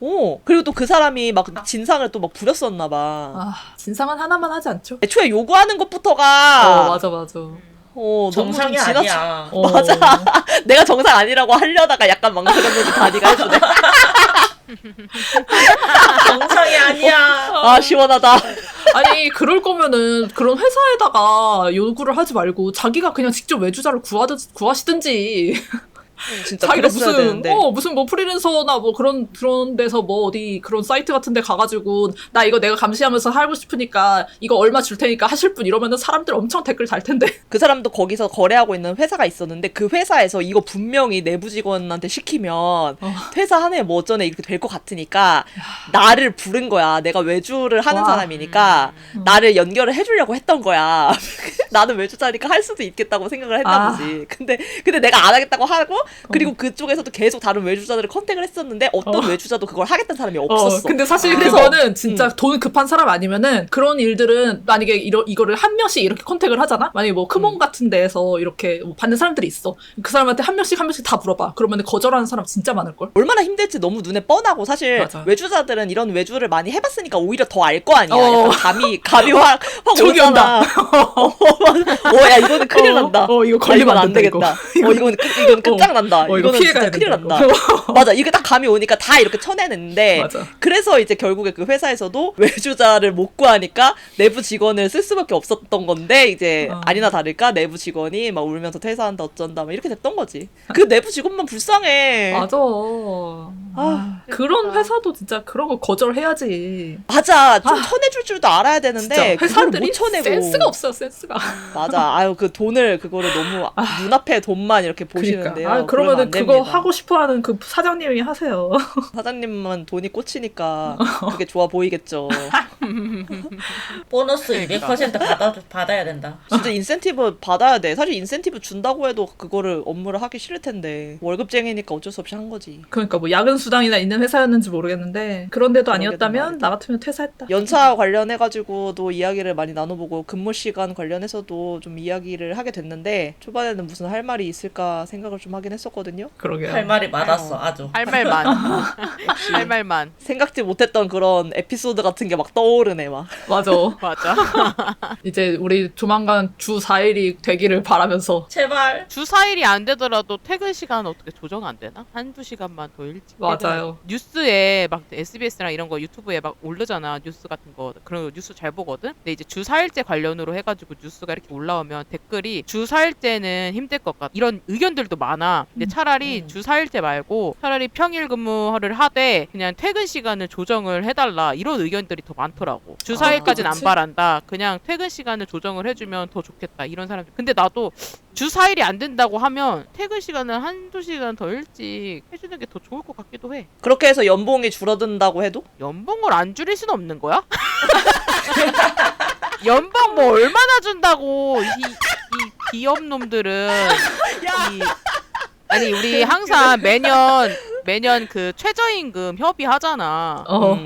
그리고 또 그 사람이 막 진상을 또 막 부렸었나 봐. 아 진상은 하나만 하지 않죠? 애초에 요구하는 것부터가 맞아. 너무 정상이 좀 아니야. 맞아. 내가 정상 아니라고 하려다가 약간 망설였는데 다니가 해주네. 정상이 아니야. 아 시원하다. 아니 그럴 거면은 그런 회사에다가 요구를 하지 말고 자기가 그냥 직접 외주자를 구하시든지. 진짜 자기가 그랬어야 되는데. 무슨 뭐 프리랜서나 뭐 그런 데서 뭐 어디 그런 사이트 같은 데 가가지고 나 이거 내가 감시하면서 하고 싶으니까 이거 얼마 줄 테니까 하실 분 이러면은 사람들 엄청 댓글 달 텐데. 그 사람도 거기서 거래하고 있는 회사가 있었는데 그 회사에서 이거 분명히 내부 직원한테 시키면 퇴사하네 뭐 어쩌네 이렇게 될 것 같으니까 나를 부른 거야. 내가 외주를 하는 와. 사람이니까 나를 연결을 해주려고 했던 거야. 나는 외주자니까 할 수도 있겠다고 생각을 했나 보지. 근데 내가 안 하겠다고 하고 그리고 그쪽에서도 계속 다른 외주자들을 컨택을 했었는데 어떤 외주자도 그걸 하겠다는 사람이 없었어. 근데 사실 그래서- 그거는 진짜 돈 급한 사람 아니면은 그런 일들은 만약에 이거를 한 명씩 이렇게 컨택을 하잖아? 만약에 뭐 크몬 같은 데에서 이렇게 뭐 받는 사람들이 있어. 그 사람한테 한 명씩 다 물어봐. 그러면은 거절하는 사람 진짜 많을걸? 얼마나 힘들지 너무 눈에 뻔하고 사실 맞아. 외주자들은 이런 외주를 많이 해봤으니까 오히려 더 알 거 아니야. 어. 약간 감이 확 저기 오잖아. 야 이거는 큰일 난다. 이거 아, 걸리면 이건 안 된다, 되겠다. 이건 끝장난다. 이거 이거는 피해가야 진짜 큰일 된다, 난다. 이거. 맞아. 이게 딱 감이 오니까 다 이렇게 쳐내는데 맞아. 그래서 이제 결국에 그 회사에서도 외주자를 못 구하니까 내부 직원을 쓸 수밖에 없었던 건데 이제 아니나 다를까 내부 직원이 막 울면서 퇴사한다 어쩐다 막 이렇게 됐던 거지. 그 내부 직원만 불쌍해. 맞아. 그런 회사도 진짜 그런 거 거절해야지. 맞아. 좀 쳐내줄 줄도 알아야 되는데 진짜 그걸 회사들이 못 쳐내고. 센스가 없어요, 센스가. 맞아. 아유 그 돈을 그거를 너무 눈앞에 돈만 이렇게 보시는데요. 그러니까. 아, 그러면 그러면은 안 그거 됩니다. 하고 싶어하는 그 사장님이 하세요. 사장님만 돈이 꽂히니까 그게 좋아 보이겠죠. 보너스 그러니까. 200% 받아야 된다. 진짜 인센티브 받아야 돼. 사실 인센티브 준다고 해도 그거를 업무를 하기 싫을 텐데 월급쟁이니까 어쩔 수 없이 한 거지. 그러니까 뭐 야근 수당이나 있는 회사였는지 모르겠는데 그런 데도 그러게도 아니었다면 말이다. 나 같으면 퇴사했다. 연차 관련해가지고도 이야기를 많이 나눠보고 근무 시간 관련해서도 좀 이야기를 하게 됐는데 초반에는 무슨 할 말이 있을까 생각을 좀 하긴 했었거든요. 그러게요. 할 말이 많았어, 아주. 할 말만. 할 말만. 생각지 못했던 그런 에피소드 같은 게 막 떠오르네 막. 맞아. 맞아. 이제 우리 조만간 주 4일이 되기를 바라면서 제발. 주 4일이 안 되더라도 퇴근 시간 어떻게 조정 안 되나? 한두 시간만 더 일찍. 맞아요. 뉴스에 막 SBS랑 이런 거 유튜브에 막 올르잖아. 뉴스 같은 거. 그런 거 뉴스 잘 보거든? 근데 이제 주 4일째 관련으로 해가지고 뉴스가 이렇게 올라오면 댓글이 주 4일째는 힘들 것 같다. 이런 의견들도 많아. 근데 차라리 주 4일째 말고 차라리 평일 근무를 하되 그냥 퇴근 시간을 조정을 해달라. 이런 의견들이 더 많더라고. 주 4일까지는 안 그치? 바란다. 그냥 퇴근 시간을 조정을 해주면 더 좋겠다. 이런 사람들. 근데 나도 주 4일이 안 된다고 하면 퇴근 시간을 한두 시간 더 일찍 해주는 게 더 좋을 것 같기도 해. 그렇게 해서 연봉이 줄어든다고 해도 연봉을 안 줄일 순 없는 거야? 연봉 뭐 얼마나 준다고 이 기업 놈들은 아니 우리 항상 매년 그 최저임금 협의하잖아.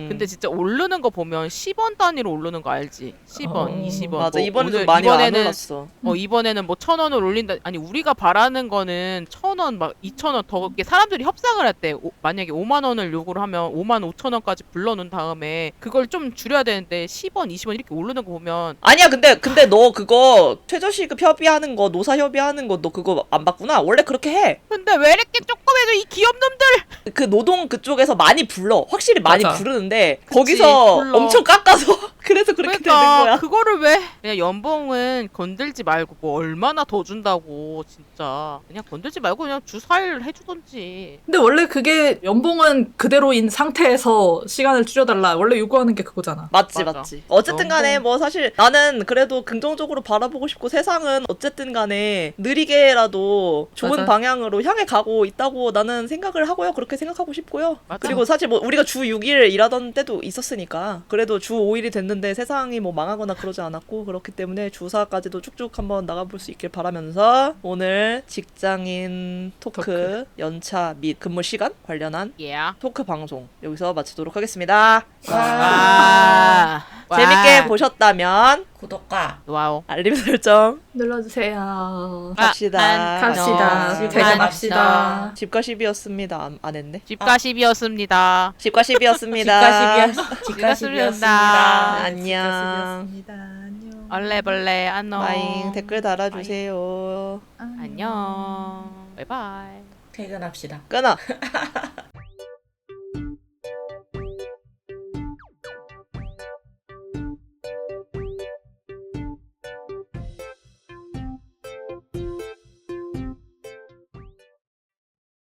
근데 진짜 오르는 거 보면 10원 단위로 오르는 거 알지? 10원, 20원. 맞아. 뭐 이번에 좀 오늘 많이 안 이번에는 올랐어. 이번에는 뭐 1,000원을 올린다. 아니 우리가 바라는 거는 1,000원 막 2,000원 더 이게 사람들이 협상을 할 때 만약에 5만 원을 요구를 하면 5만 5천 원까지 불러놓은 다음에 그걸 좀 줄여야 되는데 10원, 20원 이렇게 오르는 거 보면 아니야 근데 너 그거 최저시급 협의하는 거 노사 협의하는 거 너 그거 안 봤구나. 원래 그렇게 해. 근데 왜 이렇게 조금 해도 이 기업놈들 그 노동 그쪽에서 많이 불러. 확실히 많이 맞아. 부르는데 거기서 불러. 엄청 깎아서 그래서 그렇게 되는 거야. 그거를 왜 그냥 연봉은 건들지 말고 뭐 얼마나 더 준다고 진짜 그냥 건들지 말고 그냥 주 4일 해주던지. 근데 원래 그게 연봉은 그대로인 상태에서 시간을 줄여달라 원래 요구하는 게 그거잖아. 맞지. 어쨌든 간에 연봉. 뭐 사실 나는 그래도 긍정적으로 바라보고 싶고 세상은 어쨌든 간에 느리게라도 좋은 맞아. 방향으로 향해 가고 있다고 나는 생각을 하고요. 그렇게 생각하고 싶고요. 맞아. 그리고 사실 뭐 우리가 주 6일 일하던 때도 있었으니까 그래도 주 5일이 됐는데 세상이 뭐 망하거나 그러지 않았고 그렇기 때문에 주 4까지도 쭉쭉 한번 나가볼 수 있길 바라면서 오늘 직장인 토크 연차 및 근무 시간 관련한 Yeah. 토크 방송 여기서 마치도록 하겠습니다. 와. 재밌게 보셨다면 구독과 와우. 알림 설정 눌러주세요. 갑시다. 갑시다. 퇴근합시다. 집과 10이었습니다. 안 했네. 집가 10이었습니다. 집과 10이었습니다. 집가십이었습니다. 안녕. 안녕. 얼레벌레 안녕. 마잉 댓글 달아주세요. 안녕. 바이바이. 퇴근합시다. 끊어.